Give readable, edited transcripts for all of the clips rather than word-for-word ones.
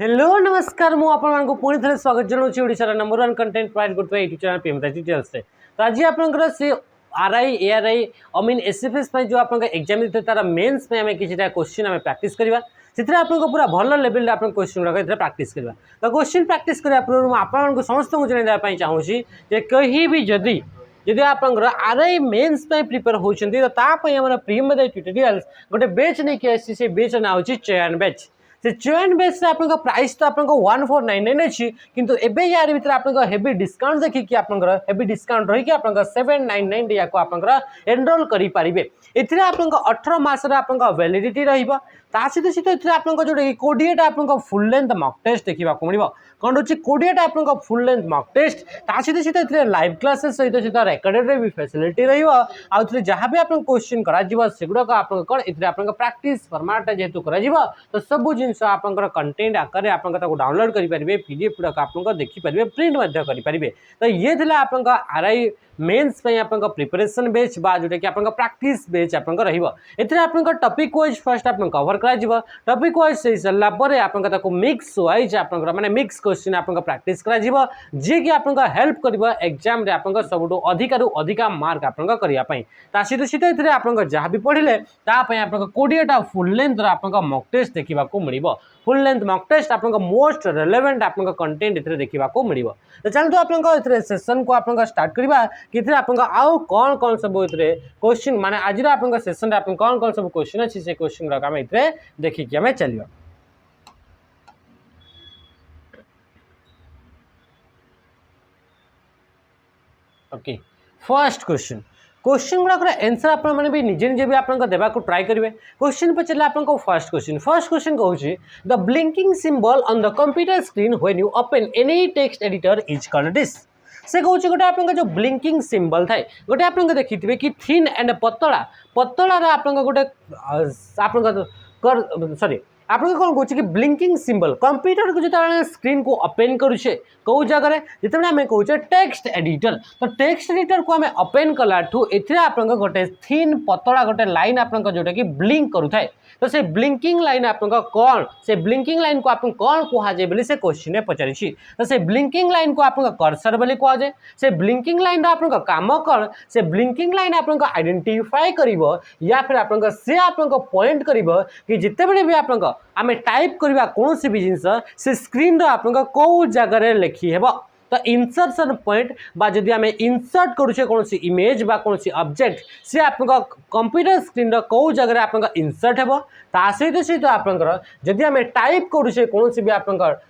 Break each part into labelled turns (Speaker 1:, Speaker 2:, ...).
Speaker 1: Hello नमस्कार मु आपको पुणी थे स्वागत जनाऊँ ओडिशार नंबर 1 कंटेंट प्रोवाइड करते यूट्यूब चैनल पीएम डिटेल्स से। तो आज आपंकर से RI ARY I mean SFS जो आप एग्जाम देते तार मेन्स में आम कि क्वेश्चन आम प्रैक्टिस करवा से आपको पूरा भल लेवल आप क्वेश्चन गुड़ाक प्रैक्टिस करवा। तो क्वेश्चन प्रैक्टिस करने पूर्व आपको समस्त जनवाई चाहूँगी कहीं भी जदि जदि आप आरआई मेन्स प्रिपेयर होती तो प्रीमियम ट्यूटोरियल्स गोटे बेच नहीं आसी से बेच ना हो चयन बैच से चयन बेस से आपन प्राइस तो आपन 1499 अच्छी किंतु एबे यार भीतर आपन हेवी डिस्काउंट देखिए आपन हेवी डिस्काउंट रही आपन 799 या को आपन एनरोल करि पारिबे। एथिरे आपन 18 मास रे आपन वैलिडिटी रहिबो ता सहित सहित एथिरे आपन जो 20 आपन फुल लेंथ मॉक टेस्ट देखा मिलिबो कौन होची 20 आपन फुल लेंथ मॉक टेस्ट ता सहित सहित एथिरे लाइव क्लासेस सहित सहित रेकॉर्डेड रे भी फैसिलिटी रहिबो आ एथिरे जहां भी आपन क्वेश्चन करा जिवो सेगुडा को आपन कोन एथिरे आपन प्रैक्टिस फॉर्मेट जेतु करा जिवो तो सब जिनस आपन कंटेंट आकार आपन डाउनलोड करि परिबे पीडीएफ गुडा आपन देखि परिबे प्रिंट मध्य करि परिबे। तो ये थिला आपन आरआई मेन्स पे आपन प्रिपरेशन बेच बा जोटा कि आपन प्रैक्टिस बेच आपन रहिबो। एथिरे आपन टॉपिक वाइज फर्स्ट आपन कवर करा जिवो टॉपिक वाइज से सल्ला परे आपन ताको मिक्स वाइज आपन माने मिक्स क्वेश्चन आपन प्रैक्टिस करा जिवो जे कि आपन हेल्प करबो एग्जाम रे आपन सबटो अधिकारु अधिका मार्क आपन करिया पई। ता सहित सहित एथिरे आपन जहा भी पढिले ता पई आपन 20 टा फुल लेंथ रा आपन मॉक टेस्ट देखिबा को मिलिबो। फुल लेंथ मॉक टेस्ट आपन मोस्ट रेलेवेंट आपन कंटेंट एथिरे देखिबा को मिलिबो। तो चलतो आपन एथिरे सेशन को आपन स्टार्ट करबा कि आपन आउ कौन कौन सब एथिरे क्वेश्चन माने आज आपन सेशन रे आपन कौन कौन सब क्वेश्चन अछि से क्वेश्चन रा हम एथिरे देखि कि हमें चलियो। ओके फर्स्ट क्वेश्चन गुड़ाक आंसर आप भी निजे निजे भी आप देवा ट्राई करेंगे। क्वेश्चन पचारे आपको फर्स्ट क्वेश्चन कहूँ the blinking symbol on the computer screen when you open any text editor is called this. से कहूँ गोटे आप जो ब्लिंकिंग सिंबल थाए गोटे आप देखिए कि थिन एंड पतला पतलार आप गोटे सॉरी आप कौन कहूँ कि ब्लिंकिंग सिंबल कंप्यूटर को जो स्क्रीन को ओपन करुचे कौ जगह जिते आम कहूँ टेक्स्ट एडिटर तो टेक्स्ट एडिटर को आम ओपन कलाठू आप गोटे थिन पतला गोटे लाइन आप जोटा कि ब्लिंक करूए तो से ब्लिंकिंग लाइन आप कौन से ब्लिंकिंग लाइन को आप कौन कहुए बोली से क्वेश्चन में पचारि तो से ब्लिंकिंग लाइन को आप कर्सर बोली कहुए से ब्लिंकिंग लाइन आप काम कौन से ब्लिंकिंग लाइन आप आइडेंटिफाई कर या फिर आप पॉइंट कर कि जिते बड़े भी आप आम टाइप करवा कौन सी भी जिनस से स्क्रीन आप कौ जगह लिखी है तो इंसर्शन पॉइंट जदि आम इंसर्ट करुचे कौन सी इमेज बा कौन सी ऑब्जेक्ट से आप कंप्यूटर स्क्रीन कौ जगह आप इंसर्ट हो सहित सहित आप जदि आम टाइप करुचे कौन सी भी आप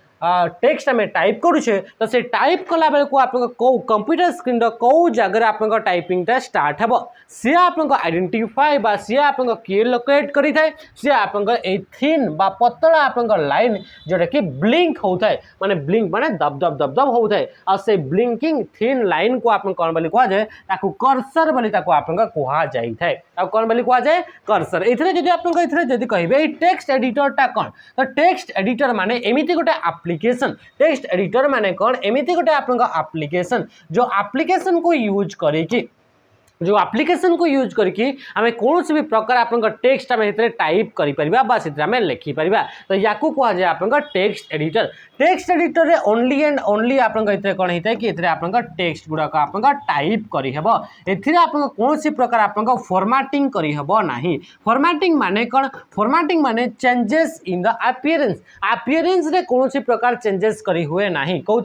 Speaker 1: टेक्स्ट आम टाइप करुचे तो से टाइप कला बेल को आप कंप्यूटर स्क्रीन कौ जगह आप टाइपिंगटा स्टार्ट हे सी आप आइडेंटिफाई बा सी आप किए लोकेट करें सी आप थिन बा पतला आप लाइन जोटा कि ब्लिंक होता है माने ब्लिंक माने दब दब दब दब होता है और से ब्लिंकिंग थिन लाइन को आप कौन बोली कह जाए कर्सर बोली आप कह जाए कौन बोली कह जाए कर्सर। एथिरे जदि आप जदि कहे टेक्स्ट एडिटरटा कौन तो टेक्स्ट एडिटर माने एमिति गोटे एप्लिकेशन टेक्स्ट एडिटर माने कौन एमिति गोटे आप एप्लिकेशन जो एप्लिकेशन को यूज करें जो एप्लिकेशन को यूज करके आम कौन भी प्रकार आप टेक्स्ट आम टाइप करें लिखिपर तो या कहुए आप टेक्स्ट एडिटर रे ओनली एंड ओनली आप कौन होता है कि आप टेक्स्ट गुड़ाक आप टाइप करहब एथिरे आप कौन सी प्रकार आप फॉर्मेटिंग करहब नहीं। फॉर्मेटिंग माने कौन फॉर्मेटिंग माने चेंजेस इन द अपीयरेंस रे कौन सी प्रकार चेंजेस करी हुए नहीं कौन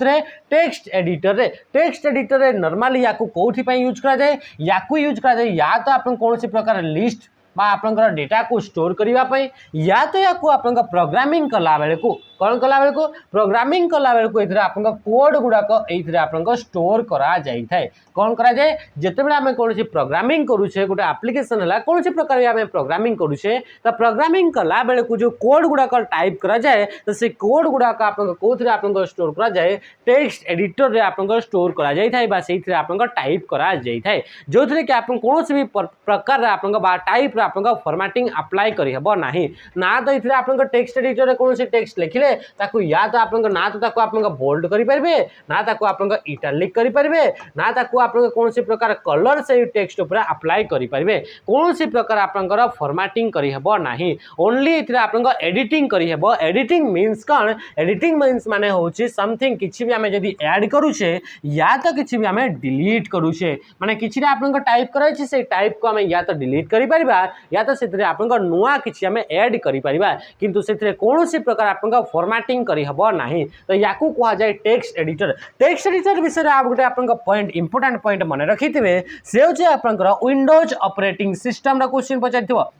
Speaker 1: टेक्स्ट एडिटर रे नॉर्मली या कौन यूज करा जाए या यूज करा जाए या तो आप कौन सी प्रकार लिस्ट आपंकर डेटा को स्टोर करने या तो या प्रोग्रामिंग कला बेले को कौन कला बेले को प्रोग्रामिंग कला बेले को आप कोड गुड़ाक आप स्टोर करा जाए कौन करा जाए जिते बड़े आम कौन प्रोग्रामिंग करुचे गोटे एप्लिकेशन है कौन सी प्रकार आम प्रोग्रामिंग करुचे तो प्रोग्रामिंग कला बेले को जो कोड गुड़ाक टाइप करा जाए तो से कोड गुड़ाक कौन आप स्टोर करा जाए टेक्स्ट एडिटर रे आप स्टोर करा जाए से आप टाइप करा जाए जो थे कि आप कौन भी प्रकार आप टाइप आप फॉर्मेटिंग अप्लाई करहब नहीं ना तो ये आप टेक्स्ट एडिटर कौन टेक्स्ट लिखिले लिखिले ताकू या तो आपन ना तो ताकू आपन बोल्ड करि परिबे ना ताकू आपन इटालिक करि परिबे ना ताकू आपन कोनोसी प्रकार कलर से टेक्स्ट ऊपर अप्लाई करि परिबे कोनोसी प्रकार आपन फॉर्मेटिंग करि हेबो नाही ओनली इथरे आपन एडिटिंग करि हेबो एडिटिंग मीन्स कौन एडिटिंग मीन्स माने होची समथिंग किछि भी हमें जदी ऐड करूछे या तो किछि भी हमें डिलीट करूछे माने किछि रे आपन टाइप कराइ छी से टाइप को हमें या तो डिलीट करि परिबा या तो सेतरे आपन नुआ किछि हमें ऐड करि परिबा किंतु सेतरे कोनोसी प्रकार आपन फॉर्मेटिंग करि हेबो नाही तो याकू कहा जाय टेक्स्ट एडिटर विषय रे आप गोटे आपन पॉइंट इंपोर्टेंट पॉइंट माने रखिथिबे से होचे आपन विंडोज ऑपरेटिंग सिस्टम रा क्वेश्चन पचारिथिबो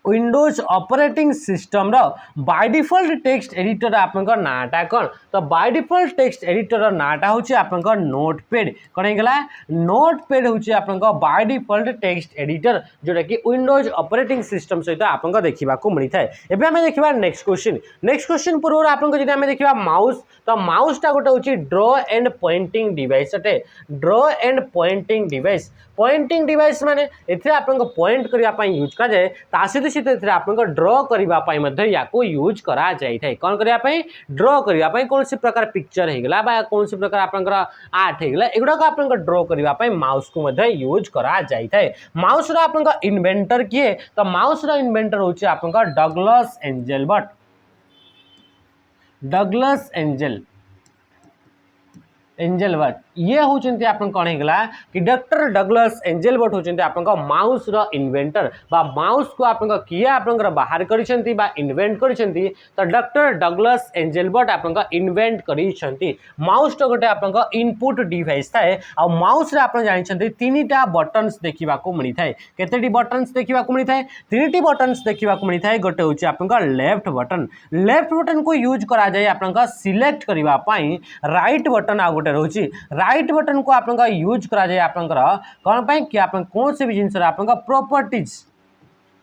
Speaker 1: विंडोज ऑपरेटिंग सिस्टम रो बाय डिफॉल्ट टेक्स्ट एडिटर आपनकर नाटा कौन तो बाय डिफॉल्ट टेक्स्ट एडिटर नाटा होची आपनकर नोटपैड कौन हेगला नोटपैड होची आपनकर बाय डिफॉल्ट टेक्स्ट एडिटर जोटा कि विंडोज ऑपरेटिंग सिस्टम सहित आपनकर देखिबा को मिली थाए एबे हमें देखिबा नेक्स्ट क्वेश्चन पूर्व आपनकर जदि हमें देखिबा माउस तो माउस टा गोटे होची ड्रॉ एंड पॉइंटिंग डिवाइस अटे ड्रॉ एंड पॉइंटिंग डिवाइस माने एथिरे आपनकर पॉइंट करिया पई यूज करा जाय तासित सीधे आपको ड्र करने या यूज करा जाए कौन करने ड्र करने कौन सी प्रकार पिक्चर होगा कौन सी प्रकार आप आर्ट होगा एगुड़ाक आप ड्र करने माउस को यूज करा जाए माउस आप इन्वेंटर किए तो माउस इन्वेंटर हूँ आप डगलस एंजेलबर्ट ये होचंती आपन कौन हेगला कि डॉक्टर डगलस एंजेलबर्ट होचंती आपन माउस रो इन्वेंटर बा माउस को आपन किए आपन बाहर करिसंती बा इन्वेंट करिसंती तो डॉक्टर डगलस एंजेलबर्ट आपन इन्वेंट करिसंती माउस तो गोटे आपन इनपुट डिवाइस थाए आ माउस रे आपन जानिसंती तीनटा बटन्स देखिबा को मिली थाए केतेटी बटन्स देखिबा को मिली थाए तीनटी बटन्स देखिबा को मिली थाए गोटे होची आपन लेफ्ट बटन को यूज करा जाय आपन सिलेक्ट करबा पई राइट बटन आ गोटे रोची राइट बटन को आप यूज करा जाए आपनकर कौन पाई कि आप कौन से भी जिनस आपन प्रॉपर्टीज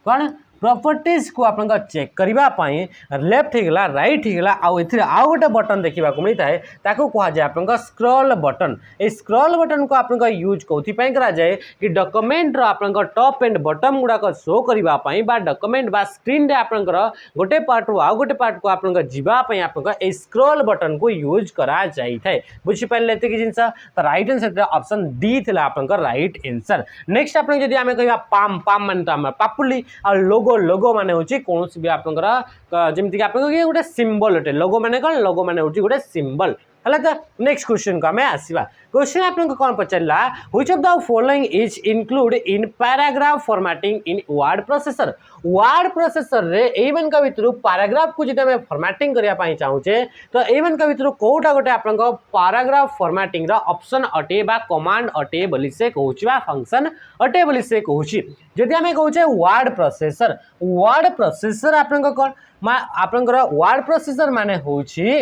Speaker 1: कौन प्रॉपर्टीज को आप चेक करने लेफ्ट होगा राइट होगा आउ गोटे बटन देखा मिलता है ताको कहा जाए आप स्क्रॉल बटन ये स्क्रॉल बटन को आप यूज कौन करा जाए कि डॉक्यूमेंट आप टॉप एंड बटम गुड़ाक शो करने डॉक्यूमेंट बा स्क्रीन रे आपनकर गोटे पार्ट आउ गोटे पार्ट को आप जावाई आप स्क्रॉल बटन को यूज करा जाए बुझीपारे ये जिनस तो राइट आंसर ऑप्शन डी थी आप राइट आंसर नेक्स्ट आप आम कह पाम मान तो पापुली आ लोगो माने होची कौन भी आपनकर जेमति आप गोटे सिंबल अटे लोगो माने कौन लोगो माने होची गोटे सिंबल है तो नेक्स्ट क्वेश्चन को आम आसवा क्वेश्चन आपको कौन पचारा which of the following is include in paragraph formatting in word processor रे एवन का भितर पैराग्राफ को जब फॉर्मेटिंग करने चाहूचे तो एवन का भितर कोटा गोटे आप पैराग्राफ फॉर्मेटिंग रा ऑप्शन अटे बा कमांड अटे बोली से कहूँ बा फंक्शन अटे बोली से कहूँ जदि आम कहूचे वर्ड प्रोसेसर आपन कौन आपनकर वर्ड प्रोसेसर माने होची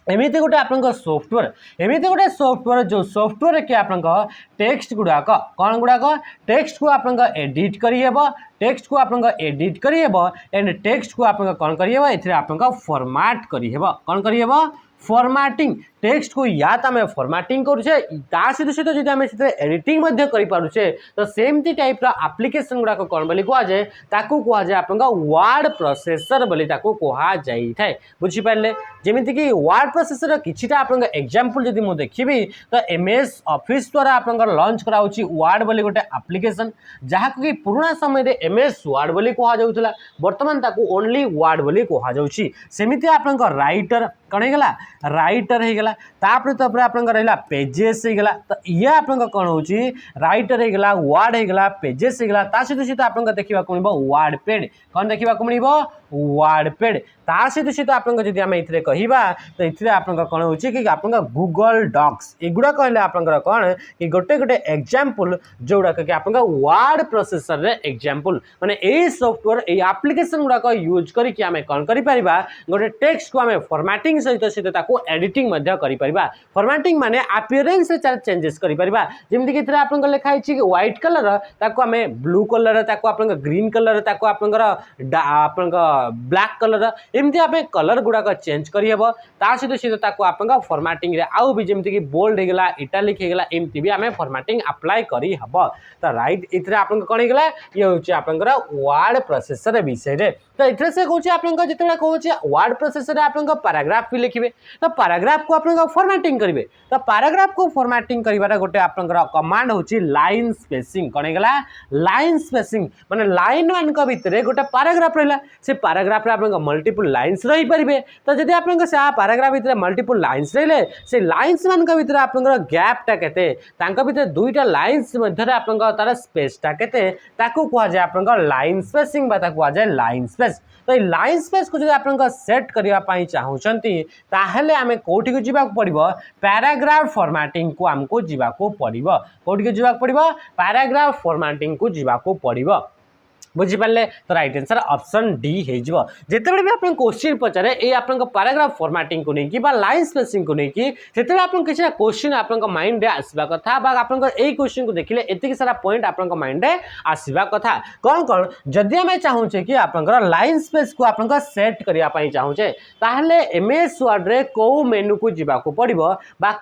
Speaker 1: एमती गोटे आप सॉफ्टवेयर जो सॉफ्टवेयर के आप टेक्स्ट गुड़ाक कौन गुड़ाक टेक्स्ट को आप एडिट करेब टेक्स्ट को आप एडिट करेब एंड टेक्स्ट को आप कौन करेब ये आप फॉर्मेट करेब कौन करेब फॉर्मेटिंग टेक्स्ट को या तो आम फॉर्मेटिंग करुचे सहित सहित जब आम एडिटिंग करें तो सेमती टाइप एप्लिकेशन गुड़ाक कौन बोली कह जाए कहुए आप वर्ड प्रोसेसर बोली कह जाए बुझीपारे जमीक कि वर्ड प्रोसेसर किछिटा आप एग्जांपल जदि मुझे देखी तो MS ऑफिस द्वारा आप लॉन्च कराऊँच वर्ड बोली गोटे एप्लिकेशन जहाँ कि पुराना समय MS वर्ड बोली कह जाऊला बर्तमान ताकू ओनली वर्ड बोली कह जाऊँगी सेमती आप राइटर कौन होगा राइटर होगा तापर तो आप रहा पेजेस होगा तो ये आप कौन हो राइटर होगा वर्ड होगा पेजेस होगा सहित सहित आप देखा मिल वर्डपैड कौन देखा मिल वर्डपैड सहित सहित आप आम ये कहवा तो ये आप कौन हो आप गूगल डॉक्स एगुड़ा कहले आप कौन कि गोटे गोटे एग्जांपल जोड़ा कि आप वर्ड प्रोसेसर रे एग्जांपल माने ए सॉफ्टवेयर ए एप्लिकेशन गुड़ाक यूज करके आम कौन कर गोटे टेक्स्ट को आम फॉर्मेटिंग सहित सहित ताको एडिटिंग मध्य करि परिबा फॉर्मेटिंग माने अपीयरेंस रे चेंजेस करि परिबा जेमति कि आपन लिखाई कि व्हाइट कलर ताको आमे ब्लू कलर ताको आपन ग्रीन कलर ताको आपन ब्लैक कलर एमती आमे कलर गुडा चेंज करि हेबो ता सहित ताको आपन फॉर्मेटिंग रे आउ भी जेमति कि बोल्ड हे गेला इटैलिक हे गेला एमती भी आमे फॉर्मेटिंग अप्लाई करि हेबो तो राइट इतरे आपन कोन हे गेला ये होची आपन वर्ड प्रोसेसर विषय रे तो इतरे से कहूँ आपन जिते कहूँ वर्ड प्रोसेसर आपन पैराग्राफ भी लिखे तो पैराग्राफ को आपन फॉर्मेटिंग करेंगे तो पैराग्राफ को फॉर्मेटिंग कर गोटे आपन कमांड होची लाइन स्पेसिंग कौन है लाइन स्पेसिंग माने लाइन मान भितर गोटे पैराग्राफ रहा से पैराग्राफ आप मल्टीपल लाइन्स रही पारे तो जब आप पैराग्राफ भितर मल्टीपल लाइन्स रही से लाइन्स मान भितर आप गैपटा केते भितर दुईटा लाइन्स मध्य आप तार स्पेसटा केते ताकू कहुए आप लाइन स्पेसिंग बा कहुए लाइन स्पेस तो लाइन स्पेस को जब आप सेट करने चाहूँगी ताहले आमे कोठी को जीवाक पड़िबो पैराग्राफ फॉर्मेटिंग को आमको जीवाक पड़िबो कोठी को जीवाक पड़िबो पैराग्राफ फॉर्मेटिंग को जीवाक पड़िबो बुझिपारे तो राइट आंसर ऑप्शन डी हो जितेबाला भी आप क्वेश्चन पचारे ये आप पैराग्राफ फॉर्मेटिंग को लेकिन लाइन स्पेसिंग को लेकिन से आप किसी क्वेश्चन आप माइंड आसवा कथा आप क्वेश्चन को देखिले एतिक सारा पॉइंट आप माइंड आसवा कथा कौन कौन जदि आम चाहूचे कि आप लाइन स्पेस को आप सेट करने चाहूचे ताहले एमएस वर्ड रे कौ मेनू को जीवाक पड़ो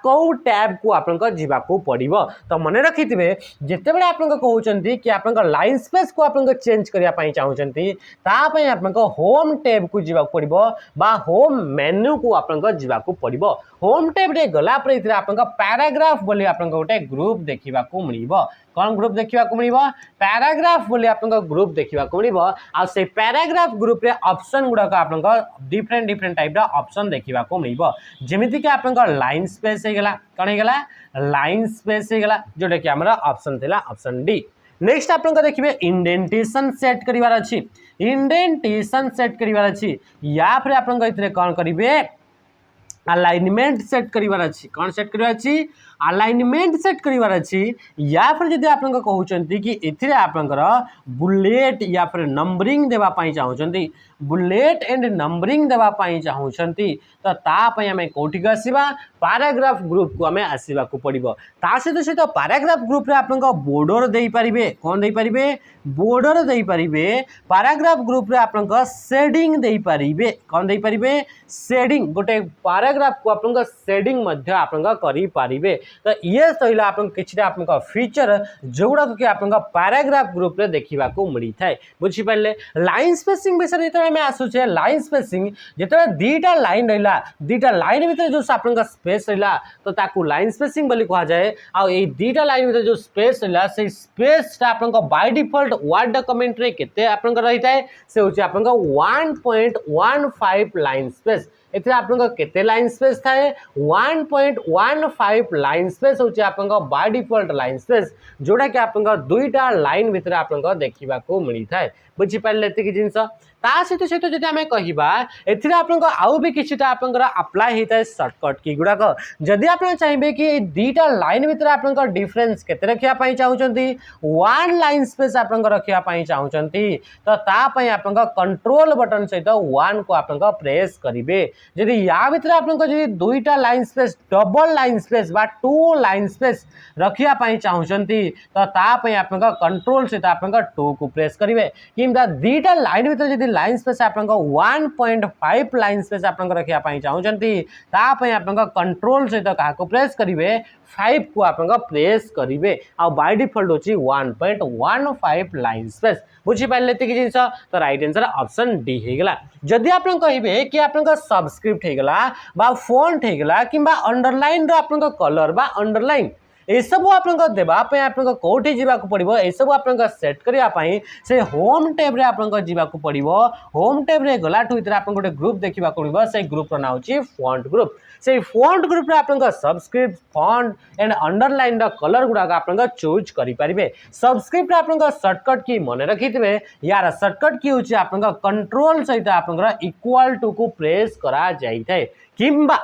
Speaker 1: कौ टैब को आप जीवाक पड़ो तो मन रखिथे जितेबाला आप कहते कि आप लाइन स्पेस को आप चेंज करने चाहूँगी तापाई आप होम टैब को जीवाक पड़ो होम मेन्यू को आप जीवाक पड़ो होम टैब रे गला पर आप पैराग्राफ बोली आप गोटे ग्रुप देखा मिल कौन ग्रुप देखा मिल पैराग्राफ बोली आप ग्रुप देखा मिल आ से पैराग्राफ ग्रुप रे ऑप्शन गुड़ाक आप डिफरेंट डिफरेंट टाइप ऑप्शन देखा मिल जमीक आप लाइन स्पेस होगा कौन होगा लाइन स्पेस होगा जोटा कि आम ऑप्शन थी ऑप्शन डी नेक्स्ट आप देखिए इंडेंटेशन सेट करिवार अछि इंडेंटेशन सेट करिवार अछि या फिर आप कौन करेंगे अलाइनमेंट सेट करिवार अछि कौन सेट करिवार अछि अलाइनमेंट सेट करिवार अछि या फिर जदि आप कहउचंती कि एथिरे आपनकर बुलेट या फिर नंबरिंग देबा पई चाहउचंती बुलेट एंड नंबरिंग देबा पई चाहउचंती तो ता पई हमें कोठी आसीबा पैराग्राफ ग्रुप को हमें आसीबा को पड़िबो ता सहित पैराग्राफ ग्रुप रे आपनका बॉर्डर देई परिबे कोन देई परिबे बॉर्डर देई परिबे पैराग्राफ ग्रुप रे आपनका शेडिंग देई परिबे कोन देई परिबे शेडिंग गोटे पैराग्राफ को आपनका शेडिंग मध्य आपनका करि परिबे तो ये सहिला आपन किछटा आपनका फीचर जोगुडा कि आपनका पैराग्राफ ग्रुप रे देखिबा को मिली थाए बुझि पाले लाइन स्पेसिंग विषय जेते में आसुचे लाइन स्पेसिंग जेते दीटा लाइन रहिला दीटा लाइन भीतर जो आपनका स्पेस रहिला तो ताकू लाइन स्पेसिंग बोली कहा जाए आ ए दीटा लाइन भीतर जो स्पेस रहिला से स्पेस ता आपनका बाय डिफॉल्ट वर्ड डॉक्यूमेंट रे केते आपनका रहिताए से होची आपनका 1.15 लाइन स्पेस एथे आपनका केते लाइन स्पेस थाए 1.15 लाइन स्पेस होची आपनका बाय डिफॉल्ट लाइन स्पेस जोड़ा कि आपनका दुईटा लाइन भीतर आपनका देखिबा को मिली थाए बुझि पाले एतिक जिंस ता सहित सहित जदि आमे कहिबा एथिरे आपनका आउ भी किछटा आपनका अप्लाई हेताए शॉर्टकट की गुडाक जदि आपन चाहिबे कि दीटा लाइन भीतर आपनका डिफरेंस केते रखिया पई चाहउचंती वन लाइन स्पेस आपनका रखिया पई चाहउचंती तो ता पई आपनका कंट्रोल बटन सहित वन को आपनका प्रेस करिवे जदि या भीतर आपनका जदि दुईटा line space double line space बा टू लाइन स्पेस रखिया पई चाहउचंती तो ता पई आपनका कंट्रोल सहित आपनका टू को प्रेस करिवे किंबा दीटा लाइन भीतर जदि लाइन स्पेस आपनका 1.5 लाइन स्पेस आपनका रखिया पई चाहउचंती ता पई आपनका कंट्रोल सहित का को प्रेस करिवे 5 को आपनका प्रेस करिवे आ बाय डिफॉल्ट होची 1.15 लाइन स्पेस बुझि पाले एतिक जिंस तो राइट आंसर ऑप्शन डी हे गेला जदि आपन कहिबे कि आपनका सबस्क्रिप्ट हे गेला बा फॉन्ट हे गेला किंबा अंडरलाइन रो आपनका कलर बा अंडरलाइन ये सब आपनका देबा पे आपनका कोठी जीवा को पड़िबो ए सब आपनका सेट करिया पई से होम टैब रे आपनका जीवा को पड़िबो होम टैब रे गला ठु इतरा आपन गोटे ग्रुप देखिबा को पड़िबो से ग्रुप रो नाम होची फॉन्ट ग्रुप से फॉन्ट ग्रुप रे आपनका subscript font and underline the colour गुडा आपनका चूज करि परिबे सबस्क्रिप्ट आपनका शॉर्टकट की मने रखितबे यार शॉर्टकट की होची आपनका कंट्रोल सहित आपनका इक्वल टू को प्रेस करा जाई थाए किंबा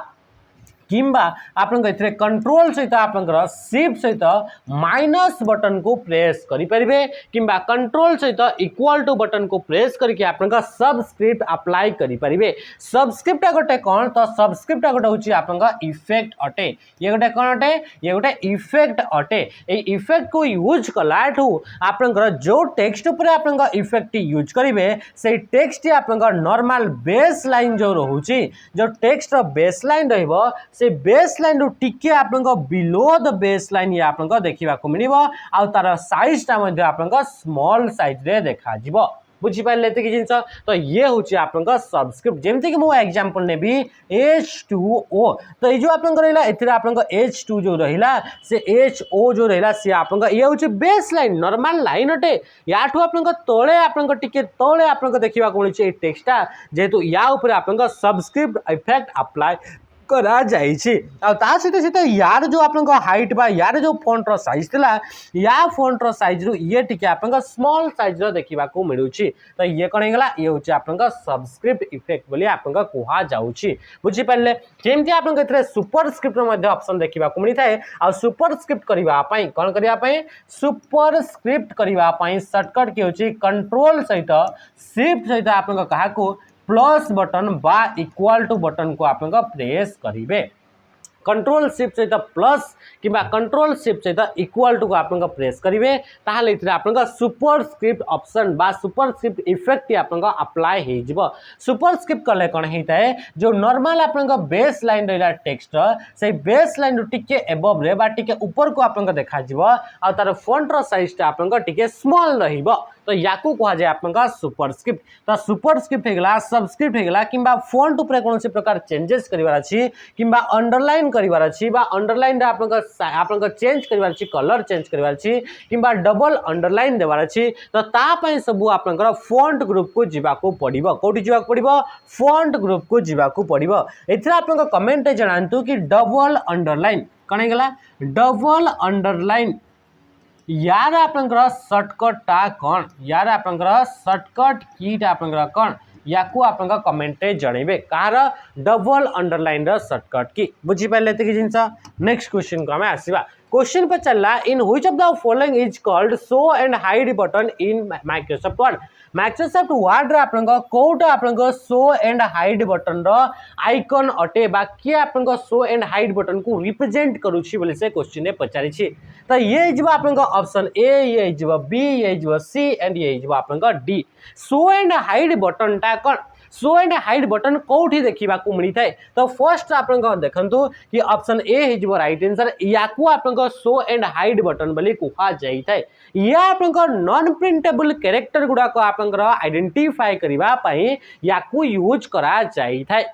Speaker 1: किंबा आपन एथिरे कंट्रोल सहित आपनकर शिफ्ट सहित माइनस बटन को प्रेस करि परिबे किंबा कंट्रोल सहित इक्वल टू बटन को प्रेस करके आपनका सबस्क्रिप्ट अप्लाई करि परिबे। सबस्क्रिप्ट गोटे कौन तो सबस्क्रिप्ट गोटे होची आपनका इफेक्ट अटे। ये गोटे कौन अटे ये गोटे इफेक्ट अटे। ए इफेक्ट को यूज कलाठू आपनकर जो टेक्स्ट ऊपर आपनका इफेक्ट यूज करिवे से टेक्स्ट आपनका नॉर्मल बेस लाइन जो रहूची जो टेक्स्ट रो बेस लाइन रहइबो से बेस लाइन रु टिके आपनका बिलो द बेस लाइन ये आपनका देखिबा को मिलिबो आ तार साइज ता मध्ये आपनका स्मॉल साइज रे देखा जिवो। बुझी पाइले एते कि जिंस तो ये होची आपनका सबस्क्रिप्ट जेमति कि मो एग्जांपल ने भी H2O तो ये जो आपनका रहला एथिरा आपनका H2 जो रहला से HO जो रहला से आपनका ये होची बेस लाइन नॉर्मल लाइन अटे। याठू आपनका तळे आपनका टिके तळे आपनका देखिबा को मिलची ए टेक्स्टटा जेतु या ऊपर आपनका सबस्क्रिप्ट इफेक्ट अप्लाई करा जाइछि आ ता सहित सहित यार जो आपनका हाइट बा यार जो फॉन्ट रो साइज थिला या फॉन्ट रो साइज रु ये टिके आपनका स्मॉल साइज रो देखिबा को मिलुछि तो ये कोन हेगला ये होछि आपनका सबस्क्रिप्ट इफेक्ट बोली आपनका कुहा जाउछि। बुझि पाले जेमति आपनका एथरे सुपरस्क्रिप्ट रो मध्ये ऑप्शन देखिबा को मिलिथाय आ सुपरस्क्रिप्ट करिवा पई कोन करिया पई सुपरस्क्रिप्ट करिवा पई शॉर्टकट के होछि कंट्रोल सहित शिफ्ट सहित आपनका कहा को प्लस बटन बा इक्वल टू बटन को आप प्रेस करेंगे। कंट्रोल शिफ्ट सहित प्लस किंबा कंट्रोल शिफ्ट सहित इक्वल टू को आप प्रेस करेंगे ताहले इथरे आपनका सुपरस्क्रिप्ट ऑप्शन बा सुपरस्क्रिप्ट इफेक्ट आपनका अप्लाई हे जिवो। सुपरस्क्रिप्ट कले कोन हेताए जो नॉर्मल आपनका बेस लाइन रहला टेक्स्ट से बेस लाइन टिके एबव रे बा टिके ऊपर को आपनका देखा जिवो आ तार फॉन्ट रो साइज ता आपनका टिके स्मॉल रहिबो तो याकू कहा जाए आपनका सुपरस्क्रिप्ट। तो सुपरस्क्रिप्ट हेगला सबस्क्रिप्ट हेगला किंबा फॉन्ट ऊपर कोनोसी प्रकार चेंजेस करिवार अछि किंबा अंडरलाइन करिवार अछि बा अंडरलाइन रे आपनका चेंज करिवार अछि कलर चेंज करिवार अछि किंबा डबल अंडरलाइन देवार अछि तो ता पय सब आपनका फॉन्ट ग्रुप को जिबा को पड़िबो। कोठी जिबा को पड़िबो फॉन्ट ग्रुप को जिबा को पड़िबो। एथिरा आपनका कमेंट जणांतु कि डबल अंडरलाइन कोन हेगला डबल अंडरलाइन यार आपनकर शॉर्टकट टा कौन यार आपनकर शॉर्टकट की टा आपनकर कौन याकू आपनका कमेंट जणेबे कार डबल अंडरलाइन र शॉर्टकट की। बुझी पाइले कि जिंस नेक्स्ट क्वेश्चन को हमें आसीबा। क्वेश्चन पर चलला in which of the following is called show and hide button in Microsoft Word. Microsoft Word रे आपनका कोटा आपनका शो एंड हाइड बटन रो आइकन अटे बाकी आपनका शो एंड हाइड बटन को रिप्रेजेंट करूछि बोले से क्वेश्चन ने पचारि छी। तो ये जब आपनका ऑप्शन ए ये जब बी ये जब सी एंड ये जब आपनका D. Show and hide button टा कोन शो एंड हाइड बटन कोठी देखिबा को मिली थाए तो फर्स्ट आपनका देखंतु कि ऑप्शन ए हे जब राइट आंसर याकू आपनका शो एंड हाइड बटन बोली कुहा जाई थाए। या आपनका नॉन प्रिंटेबल कैरेक्टर गुडा को आपनका आइडेंटिफाई करिबा पई याकू यूज करा जाई थाए।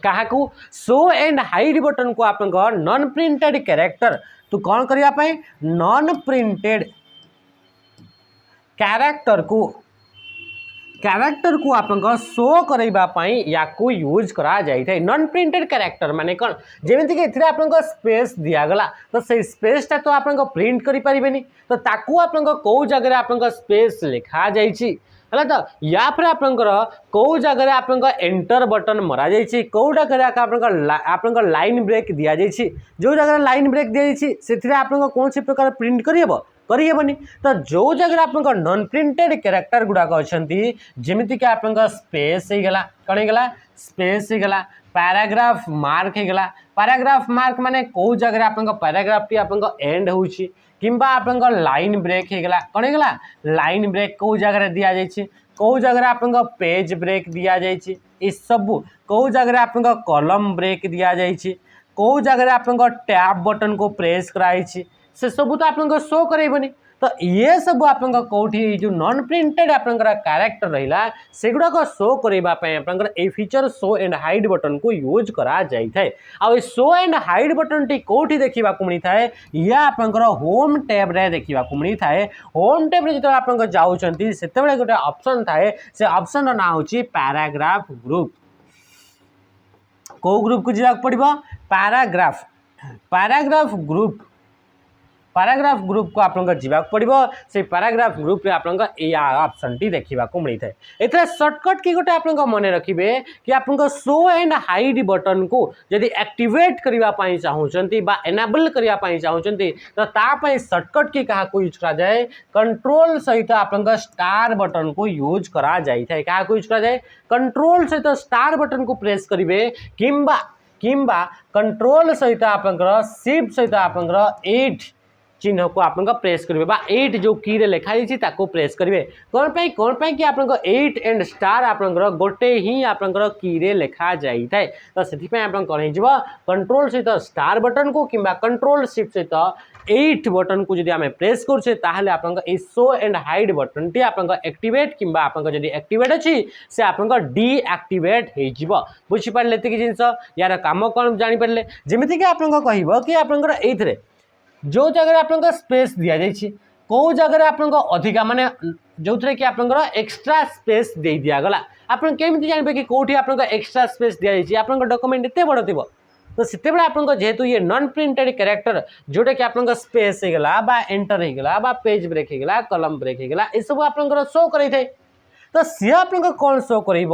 Speaker 1: काहाकू शो एंड हाइड बटन को आपनका नॉन प्रिंटेड कैरेक्टर तो कौन करिया पई नॉन प्रिंटेड कैरेक्टर को आपनका शो करैबा पई याकू यूज करा जाई थाए। नॉन प्रिंटेड कैरेक्टर माने कोन जेमिति कि एथिरे आपनका स्पेस दिया गला तो से स्पेस ता तो आपनका प्रिंट करि परिबेनी तो ताकू आपनका को जगह रे आपनका स्पेस लिखा जाई छी हला तो या फिर आपनकर को जगह आपनका एंटर बटन मरा जाइछि को जगह आपनका लाइन ब्रेक दिया जाइछि जो जगह लाइन ब्रेक दिया जाइछि सेथिरे आपनका कोन से प्रकार प्रिंट करियबो करियबनी तो जो जगह आपनका नॉन प्रिंटेड कैरेक्टर गुडा को अछंती जेमिति कि आपनका स्पेस हे गला कण हे गला स्पेस हे गला पैराग्राफ मार्क हे गला पैराग्राफ मार्क माने को जगह आपनका पैराग्राफ टी आपनका एंड होउछि किंबा आपनका लाइन ब्रेक हे गला कण हे गला लाइन ब्रेक को जगह दिया जाइछि को जगह आपनका पेज ब्रेक दिया जाइछि इ सब को जगह आपनका कॉलम ब्रेक दिया जाइछि को जगह आपनका टैब बटन को प्रेस कराइछि से सब तो आपनका शो करैबनी तो ये सब आपनका कोठी जो नॉन प्रिंटेड आपनका कैरेक्टर रहिला सेगुडा को शो करैबा पय आपनका ए feature show and hide button को यूज करा जाई थाए। आ ए शो एंड हाइड बटन टी कोठी देखिबा को मिली थाए या आपनका होम टैब रे देखिबा को मिली थाए। होम टैब रे जतो आपनका जाउचंती सेते बेले गोटे ऑप्शन थाए से ऑप्शन रो ना होची पैराग्राफ ग्रुप। को ग्रुप को जिराक पड़िबो पैराग्राफ ग्रुप पैराग्राफ ग्रुप को आपन जीवाक पड़ो से पैराग्राफ ग्रुप रे आपन ऑप्शन टी देखा मिलता है। एथरे शॉर्टकट की गोटे आप मन रखिए कि आपन शो एंड हाइड बटन को जदि एक्टिवेट करने चाहते बा एनाबल करने चाहते तो तापाई शॉर्टकट की क्या यूज करा जाए कंट्रोल सहित आपन स्टार बटन को यूज करा जाए क्या यूज करा जाए कंट्रोल सहित स्टार बटन को प्रेस करेंगे किंबा किंबा कंट्रोल सहित आपंकर शिफ्ट सहित आपंकर 8 चिन्ह को आपन प्रेस करेंगे बा 8 जो की रे लिखाई प्रेस करेंगे कौन पाई कि आपन 8 एंड स्टार आपंकर गोटे ही आपंकर की रे लिखा जाई थाए तो से आपन कौन हो कंट्रोल सहित स्टार बटन को किंबा कंट्रोल शिफ्ट सहित 8 बटन को जब आम प्रेस करुचे ताहले आपन show and hide button T आपन एक्टिवेट किंबा आपन जब एक्टिवेट अच्छी से आपन डीएक्टिवेट हो बुझीपारे ये जिनस यार कम कौन जानीपारे जमीक आपन कह कि आपंकर ये जो जगह आपन स्पेस दि जाए कौ जगह आपन अधिका माने जो थे कि आपन एक्स्ट्रा स्पेस दे दिगला आपन केमी जानते कि कौटी आपन एक्स्ट्रा स्पेस दि जाए आपन डॉक्यूमेंट एत बड़ थी तो से आपन जेहेतु ये नॉन प्रिंटेड कैरेक्टर जोटा कि आपन स्पेस होगा बा एंटर होगा बा पेज ब्रेक होगा कलम ब्रेक होगा ये सब आपन शो करे थे तो सी आपन कौन शो कर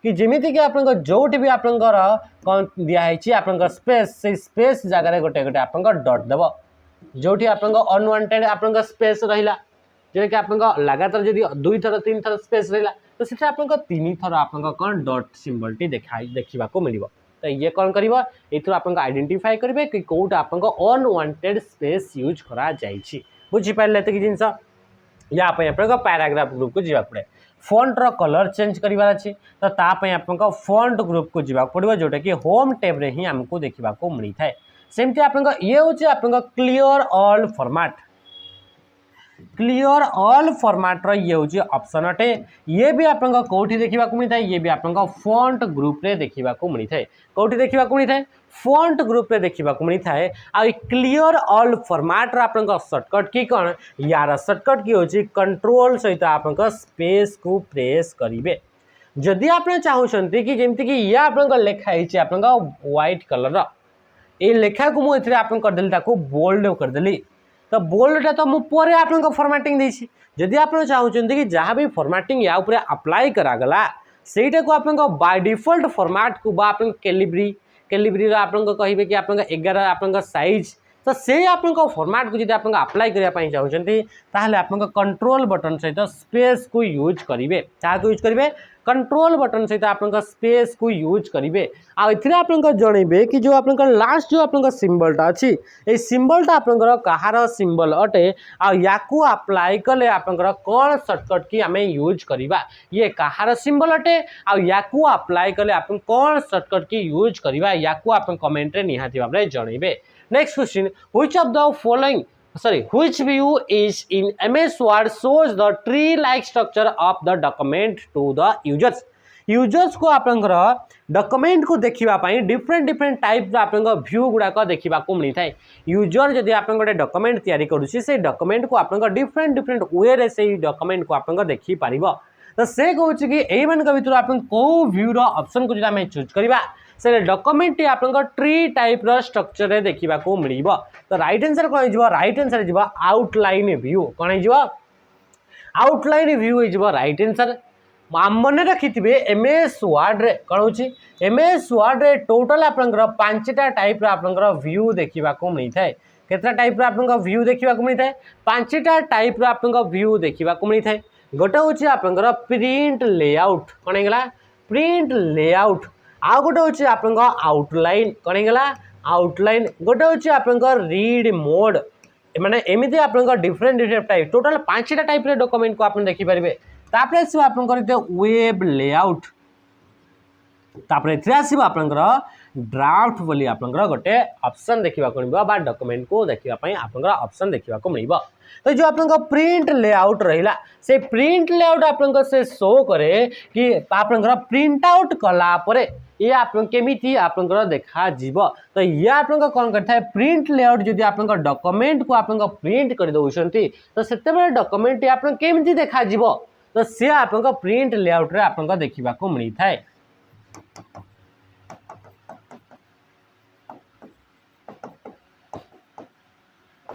Speaker 1: कि जमीती कि आपन जो भी आपंकर कौन दिखाई आपन स्पेस से स्पेस जगह गोटे गोटे आपन डट देव जो आपन अनवांटेड आपन स्पेस रहा जोटा कि आपन लगातार जब 2 थर 3 थर स्पेस रहा तो से आपन 3 थर आपन कौन डट सिंबल टी देखा मिल तो ये कौन कर आपन आइडेंटिफाई करेंगे कि कौटा आपन अनवांटेड स्पेस यूज करा जाइए बुझीपारे ये जिनस या पैराग्राफ ग्रुप को जावाक पड़े फॉन्ट रो कलर चेंज करार अच्छे तो तापाई आपन फॉन्ट ग्रुप को जावाक पड़ो जोटा कि होम टैब रे ही आमको देखा मिलता है सेमती आपन ये हूँ आपन clear all format clear all format रो ये हूँ ऑप्शन अटे ये भी आपन कौटी देखा मिलता है ये भी आपन फॉन्ट ग्रुप रे देखा मिलता है कौटी देखा मिलता है फॉन्ट ग्रुप रे देखा मिलता है आ क्लियर ऑल फॉर्मेट रो आपन शॉर्टकट की कौन यार शॉर्टकट की हूँ कंट्रोल सहित आपन स्पेस को प्रेस करेंगे जदि आप चाहते कि जमीक कि ये आपन लिखाई आपन व्हाइट कलर ये लेखा को मुझे आपन करदेली बोल्ड करदेली तो बोल्डटा तो मुझे आपन फॉर्मेटिंग देसी जदि आप चाहते कि जहाँ भी फॉर्मेटिंग या ऊपर अप्लाई करागला सेटा को आपन बाय डिफॉल्ट फॉर्मेट को बा आपन कैलिब्री आपन कहे कि आपन 11 आपन साइज तो से आपन फॉर्मेट को जब आप अप्लाई करने चाहते ताहले आपन कंट्रोल बटन सहित स्पेस को यूज करेंगे क्या यूज करेंगे कंट्रोल बटन सहित आपन स्पेस को यूज करेंगे आपन जनइबे कि जो आपन लास्ट जो आपन सिंबलटा अच्छी ये सिंबलटा आपन कहार सिंबल अटे या अप्लाई कले आपन कौन शॉर्टकट की आम यूज करवा ये कहार सिंबल अटे या अप्लाई कले आपन कौन शॉर्टकट की यूज करवा या आपन कमेंट रे निहाती भाव में जनइबे next question which of the following which view is in MS Word shows the tree like structure of the document to the users को आपनकर डॉक्यूमेंट को देखापी डिफरेंट टाइप आपन व्यू गुड़ाक देखा मिलता है यूजर जब आप गोटे डॉक्यूमेंट तैयारी करुच्ची से डॉक्यूमेंट को आपन डिफरेंट वे रे से डॉक्यूमेंट को आपन देखिपार तो से कहूँ कि यही भर आप कौ व्यूर ऑप्शन को जो आम चूज करवा से डॉक्यूमेंट आपन ट्री टाइप स्ट्रक्चर रे देखा मिल तो राइट आंसर कौन हो राइट आंसर हो आउटलाइन व्यू कौन हो आउटलाइन व्यू हो राइट आंसर मन रखिथे MS Word रे कौन हो MS Word रे टोटल आपनकर 5टा टाइप आपनकर व्यू देखा मिलता है केतटा टाइप आपन व्यू देखा मिलता है 5टा टाइप आपन व्यू देखा मिलता है गोटे हूँ आपनकर प्रिंट लेआउट कौन होगा प्रिंट लेआउट आउ गोटे हूँ आपन आउटलाइन कौन होगा आउटलाइन गोटे हूँ आपन रीड मोड माने एमती आपन डिफरेंट टाइप टोटल 5टा टाइप डॉक्यूमेंट को आप देखिपारे तापर आसो आपन वेब लेआउट तापर एथरे आसो आपनकर ड्राफ्ट बोली आपनकर गोटे ऑप्शन देखा मिलबा बा डॉक्यूमेंट को देखापी आपनकर ऑप्शन देखा मिलबा तो जो आपन प्रिंट लेआउट रहिला से प्रिंट लेआउट आपन से शो करे कि आपन प्रिंट आउट कला परे ये आपन केमिति आपन देखा जीव तो ये आपन कौन करता है प्रिंट लेआउट जदि आपन डॉक्यूमेंट को आपन प्रिंट कर दउछंती तो सेते बेले डॉक्यूमेंट आपन केमिति देखा जीव तो से आपन प्रिंट लेआउट रे आपन देखा मिलता है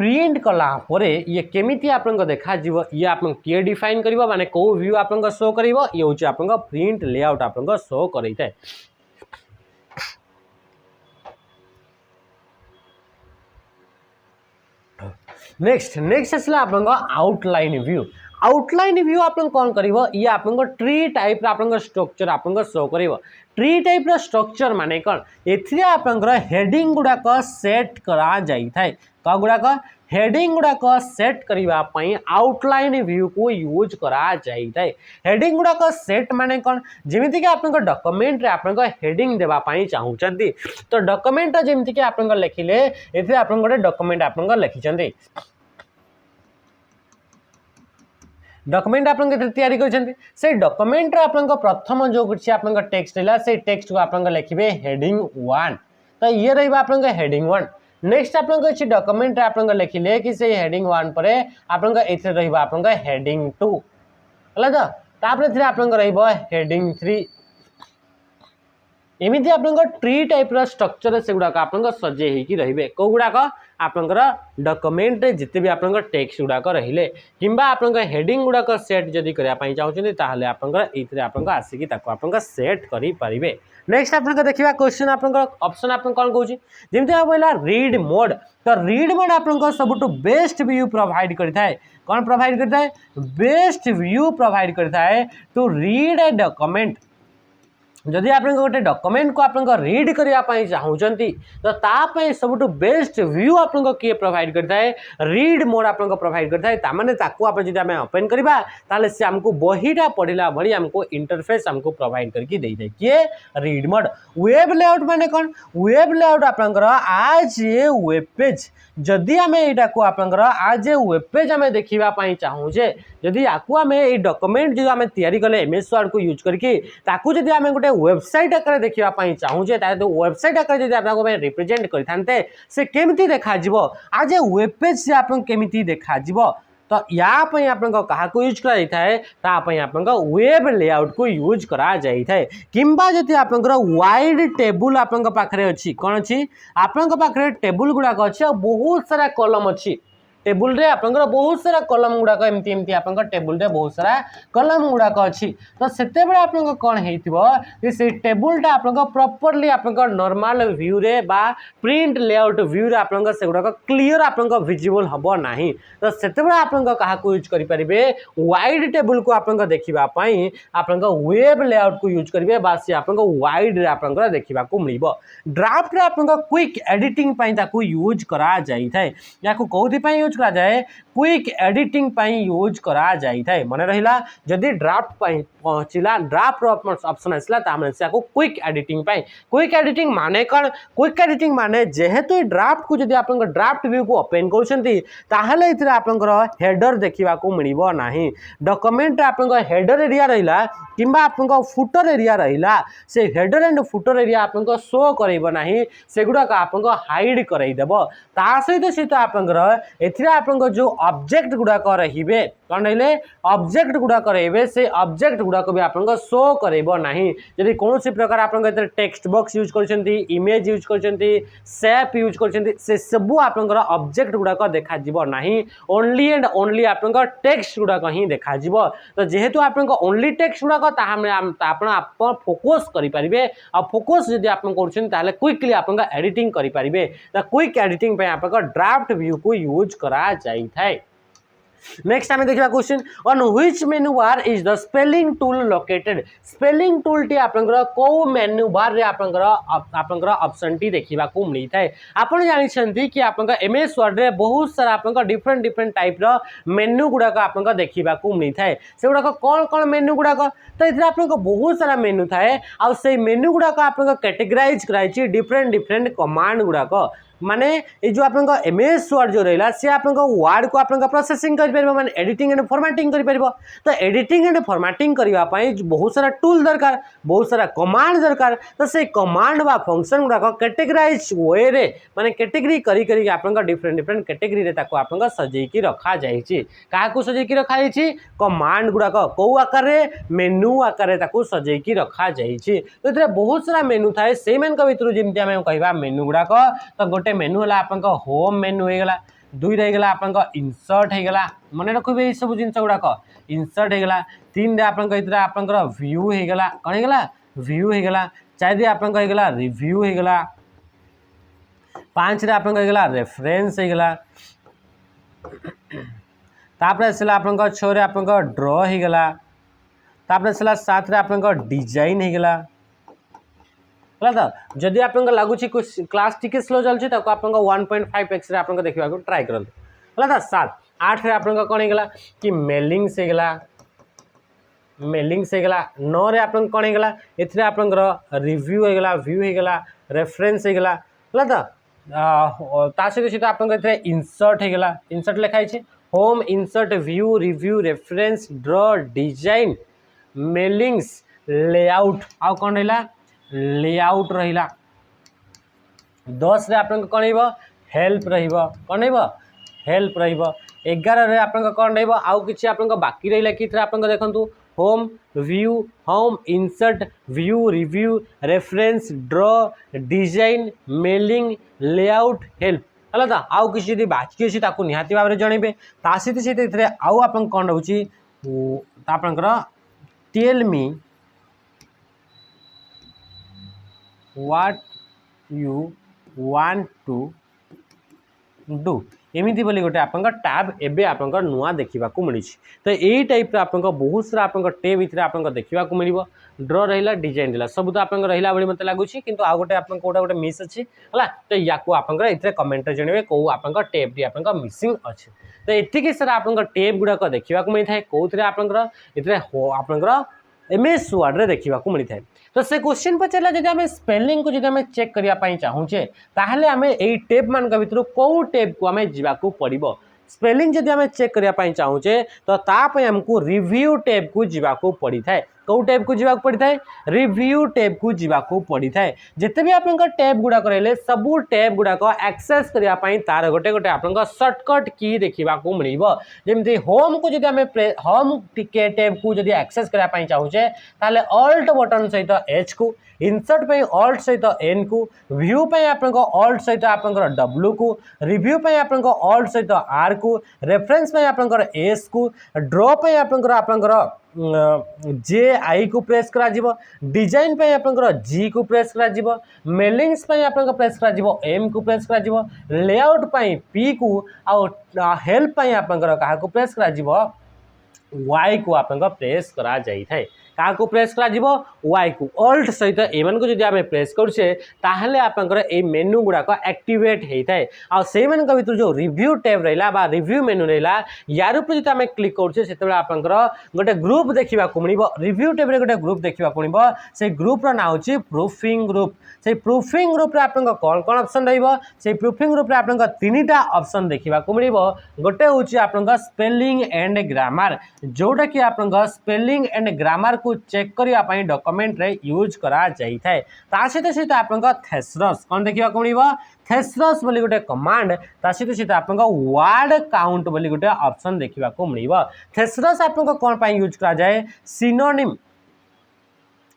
Speaker 1: प्रिंट कला परे ये केमिति आपन देखा जीव ये आपन के डिफाइन करिवो माने को व्यू आपन शो करिवो ये होची आपन प्रिंट लेआउट आपन शो करै थाए। नेक्स्ट आसला आपन आउटलाइन व्यू। आउटलाइन व्यू आपन कौन करिवो ये आपन ट्री टाइप आपन स्ट्रक्चर आपन शो करिवो। ट्री टाइप स्ट्रक्चर माने कौन एथिरे आपन हेडिंग गुडाक सेट करा जाई थाए। का गुडाक हेडिंग गुडाक सेट करिवा पई आउटलाइन व्यू को यूज करा जाई थाए। हेडिंग गुडाक सेट माने कौन जेमिति कि आपन डॉक्यूमेंट रे आपन हेडिंग देबा पई चाहुचंती तो डॉक्यूमेंट जेमिति कि आपन लिखिले एथिरे आपन गोटे डॉक्यूमेंट आपन लिखिचंती डॉक्यूमेंट आपन तैयारी करछंती से डॉक्यूमेंट रे आपन प्रथम जो कुछ आपन टेक्स्ट रहला से टेक्स्ट को आपन लिखिबे हेडिंग 1 तो ये रहबा आपन हेडिंग 1। नेक्स्ट आपन अछि डॉक्यूमेंट रे आपन लिखिले कि से हेडिंग 1 परे आपन एथे रहबा आपन हेडिंग 2 हला तो तापर एथे आपन रहबो हेडिंग 3 एमिति आपन ट्री टाइप स्ट्रक्चर से गुडाक आपन सजे हेकी रहिबे को गुडाक आपन डॉक्यूमेंट जिते भी आपन टेक्स्ट गुडाक रहिले किंबा आपन हेडिंग गुडाक सेट जदी करिया पई चाहुचंती ताहले आपन एथिरे आपन आसीकी ताको आपन सेट करि परिबे। नेक्स्ट आपन देखिबा क्वेश्चन आपन ऑप्शन आपन कोन कहूची जेमते आ बोला रीड मोड तो रीड मोड आपन सबटु बेस्ट व्यू प्रोवाइड करथाय। कोन प्रोवाइड करथाय बेस्ट व्यू प्रोवाइड करथाय टू रीड ए डॉक्यूमेंट। जदि आप गोटे डॉक्यूमेंट को आप रीड करने चाहूँगी तो तापाई सबुठ बेस्ट व्यू आप किए प्रोवाइड करता है रीड मोड आप प्रोवाइड करता है तामाने ताकू आप जब आम ओपन करवा ताले से आमको बहीटा पढ़ला भली आमको इंटरफेस आमको प्रोवाइड करके दे दे किए रीड मोड। वेब लेआउट माने कौन वेब लेआउट आपनकर आज ए वेब पेज जदि आम यहाँ को आपनकर आज ए वेब पेज आम देखा चाहूचे जदि आपको आम ये डॉक्यूमेंट जो आम तैयारी कले एमएस वर्ड को यूज करके ताकू जदि आम गोटे वेबसाइट आकार देखा चाहूचे तो वेबसाइट आकार जब आप रिप्रेजेंट करते से केमिति देखा आज ए वेब पेज से आप केमिति देखा तो यापी आप यूज कर वेब लेआउट को यूज करा जाए किंबा जदि आप वाइड टेबुल आप पाखे अच्छी कौन अच्छी आपण पाखे टेबुल गुड़ाक अच्छी बहुत सारा कलम अच्छी टेबुल रे आपन बहुत सारा कलम गुड़ाक एमती एमती आपन टेबुल रे बहुत सारा कलम गुड़ाक अच्छी तो सेते बेले आपन कौन हेतिबो से टेबुलटा आपन प्रॉपर्ली आपन नॉर्मल व्यू रे बा प्रिंट लेआउट व्यू रे आपन से गुड़ाक क्लियर आपन विजिबल हबो नाही तो सेते बेले आपन कहा को यूज करि परिबे वाइड टेबुल को आपन देखिबा पई आपन वेब लेआउट को यूज करिवे बा से आपन वाइड रे आपन देखिबा को मिलिबो। ड्राफ्ट रे आपन क्विक एडिटिंग पई ताकू यूज करा जाई थाए याकू कोथि पई यूज करा जाए क्विक एडिटिंग पई यूज करा जाई थाए मन रहिला जदि ड्राफ्ट पई पहुंचिला ड्राफ्ट ऑप्शन आसला तामने से आको क्विक एडिटिंग माने कौन क्विक एडिटिंग माने जेहेतु ड्राफ्ट को जदि आपन ड्राफ्ट व्यू को ओपन करछंती ताहले इथरे आपन हेडर देखिबा को मिलिबो नाही डॉक्यूमेंट आपन हेडर एरिया रहिला किंबा आपन फुटर एरिया रहिला से हेडर एंड फुटर एरिया आपन शो करइबो नाही सेगुडा का आपन हाइड करइ देबो ता सहित आपन एथिरे आपन जो ऑब्जेक्ट गुडाक रहिबे कौन रहिले ऑब्जेक्ट गुडाक रहिबे से ऑब्जेक्ट गुडाक भी आपन शो करइबो नाही जदि कोनोसी प्रकार आपन एथिरे टेक्स्ट बॉक्स यूज करछंती इमेज यूज करछंती शेप यूज करछंती से सब आपन ऑब्जेक्ट गुडाक देखा जिवो नाही ओनली एंड ओनली आपन टेक्स्ट गुडाक ही देखा जिवो तो जेहेतु आपन ओनली टेक्स्ट गुडाक आपन फोकस करि परिबे आ फोकस जदि आपन करछन ताले क्विकली आपन एडिटिंग करि परिबे त क्विक एडिटिंग पे आपन ड्राफ्ट व्यू को यूज करा जाई थाए। नेक्स्ट आम देखा question on which menu bar is the spelling tool located spelling tool T आपनकर को मेनू बार रे आपनकर ऑप्शन टी देखा को मिली थाए। आपन जानिछंती कि आपनकर एमएस वर्ड रे बहुत सारा आपनकर डिफरेंट टाइप रो मेनू गुडाक आपनकर देखा को मिली थाए से गुडाक कोन कोन मेनू गुडाक तो इधर आपनकर बहुत सारा मेनू थाए आ से मेनू गुडाक आपनकर कैटेगराइज कराइछि डिफरेंट कमांड गुडाक माने ये जो आपन एमएस वर्ड जो रहा सी आप वर्ड को आप प्रोसेसिंग कर माने एडिटिंग एंड फॉर्मेटिंग कर तो एडिटिंग एंड फॉर्मेटिंग करने बहुत सारा टूल दरकार बहुत सारा कमांड दरकार तो से कमांड बा फंक्शन गुड़ाक कैटेगराइज वे रे माने कैटेगरी करी आप डिफरेंट कैटेगरी रे ताको आप सजेकी रखा जाइए क्या सजेकी रखा कमांड गुड़ाक कौ आकार मेनू आकार ताको सजेकी रखा जाइए तो ये बहुत सारा मेनू थाए से भितर जमी आम कह मेनू गुड़ाक तो गोटे मेनू है आपन होम मेनू हो गला दुई रहीगला आपंक इंसर्ट होगला मन रखिए ये सब जिन गुड़ाक इंसर्ट होगला तीन आपंकर व्यू होगला कौन होगला व्यू होगला चार आपंक होगला रिव्यू होगला पाँच आपंक होगला रेफरेंस होगला तापर आसला आपंक छः आपंक ड्र होगला तापर आसला सात आपंक डिजाइन होगला है तो जदि आप लगुच क्लास टी स्लो चलती आप 1.5x आप देखा ट्राए करूँ है तो सात आठ आप कौन होगा कि मेलिंग्स होगला मेलिंग्स होगला नौ आप कौन होगला ये आप रिव्यू होगला व्यू होगला रेफरेंस होगला है तो सहित आप इंसर्ट होगला इंसर्ट लिखाई home insert view review reference ड्र डिजाइन मेलिंग्स लेआउट आउ कौन रहा लेआउट रहा 10 रे आपन कौन हेल्प कौन हेल्प 11 रे आपन कौन आउ कि आप बाकी रहा कि आप देखु home view home insert view review reference ड्र डिजाइन मेलिंग लेआउट हेल्प है तो आउ किसी यदि बाकी अच्छी निहाती भाव में जनइबे सहित आउ आप कौन रोचे आपंकर tell me what you want to do एमती बोली गोटे आप टैब एबे आप नुआ देखा मिली तो यही टाइप आप बहुत सारा आप टैब ये आप देखा मिल ड्र रहा डिजाइन रहा सब तो आप रहा मत लगुच कि आउ गोटे आप कौटा गोटे मिस अच्छी है तो या आप कमेंट जनइबे कौ आप टैब टी आप मिसिंग अच्छे तो ये सारा आप टैब गुड़ाक देखा मिलता है कौन आप MS वर्ड रे देखा मिलता है तो से क्वेश्चन पचारा जब आम स्पेलिंग को जब आम चेक करने चाहूचे ताहले आम यही टेप मान भर कौ टेप को आम जावाक पड़ो स्पेलिंग जब आम चेक करने चाहूचे तो तापाई आमको रिव्यू टेप को जावाक पड़ी था कौ टेप को जावाक पड़ी था रिव्यू टेप को जावाक पड़ी था जिते भी आप टेप गुड़ाक रहे सबू टेप गुड़ाक एक्सेस करने तार गोटे गोटे आप सर्टकट की देखा मिल जमी होम को जब आम होम टेप को जब एक्सेस करने चाहूचे ताले ऑल्ट बटन सहित एच को इंसर्ट पे ऑल्ट सहित एन को व्यू पे आप ऑल्ट सहित आप W को रिव्यू पे आप ऑल्ट सहित R को रेफरेंस पे आप S को ड्रॉ पे आप JI को प्रेस करा डिजाइन पे आप G को प्रेस करा मेलिंग्स पे आप प्रेस करा M को प्रेस करा लेआउट पे P को आ हेल्प पे आप क्या प्रेस करा Y को आप प्रेस करा जाई थाए क्या प्रेस कर Y को ऑल्ट सहित एम को जब आम प्रेस करुचे ताहले आपंकर ए मेनू गुड़ाक एक्टिवेट होता है आ से भर जो रिव्यू टैब रहा रिव्यू मेनू रहा यार ऊपर जो आम क्लिक करुचे से आपंकर गोटे ग्रुप देखा मिल रिव्यू टैब गोटे ग्रुप देखा मिल से ग्रुप्र ना हूँ प्रूफिंग ग्रुप से प्रूफिंग ग्रुप कौन कौन ऑप्शन रही प्रूफिंग ग्रुप आप तीन टा ऑप्शन देखा मिल गोटे हूँ आप स्पेलिंग एंड ग्रामर जोटा कि आप स्पेलिंग एंड ग्रामर को चेक करने डॉक्यूमेंट रे यूज करा जाई थाए ता सहित सहित आप थेसरस कौन देखा मिल थेसरस बोली गोटे कमांड ता सहित सहित आप वर्ड काउंट बोली गोटे ऑप्शन देखा मिल थेसरस आप कौन पाई यूज करा जाए सिनोनिम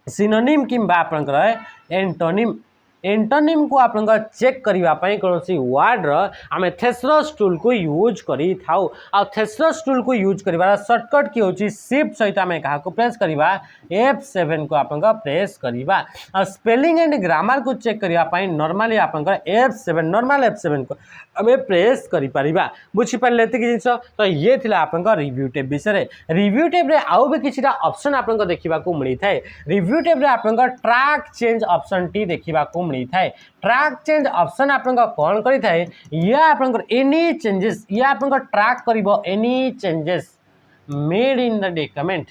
Speaker 1: सिनोनिम किंबा आपंकर एंटोनिम एंटोनिम को आप चेक करने कौन सी वर्ड आम थेसरस टूल को यूज करी थाउ आ थेसरस टूल को यूज कर सर्टकट की होची शिफ्ट सहित आम क्या प्रेस करवा F7 को आप प्रेस करवा आ स्पेलिंग एंड ग्रामर को चेक करने नॉर्मली आप F7 नॉर्मल F7 को आम प्रेस कर बुझीपारे ये जिस तो ये थी आप रिव्यू टैब विषय रिव्यू टैब रे आउ भी किसी ऑप्शन आप देखा मिलता है रिव्यू टैब रे आप ट्रैक चेंज ऑप्शन टी देखा मिलता है ट्रैक चेंज ऑप्शन आप कौन करता है या आप एनी चेंजेस या आप ट्रैक कर any changes made in the document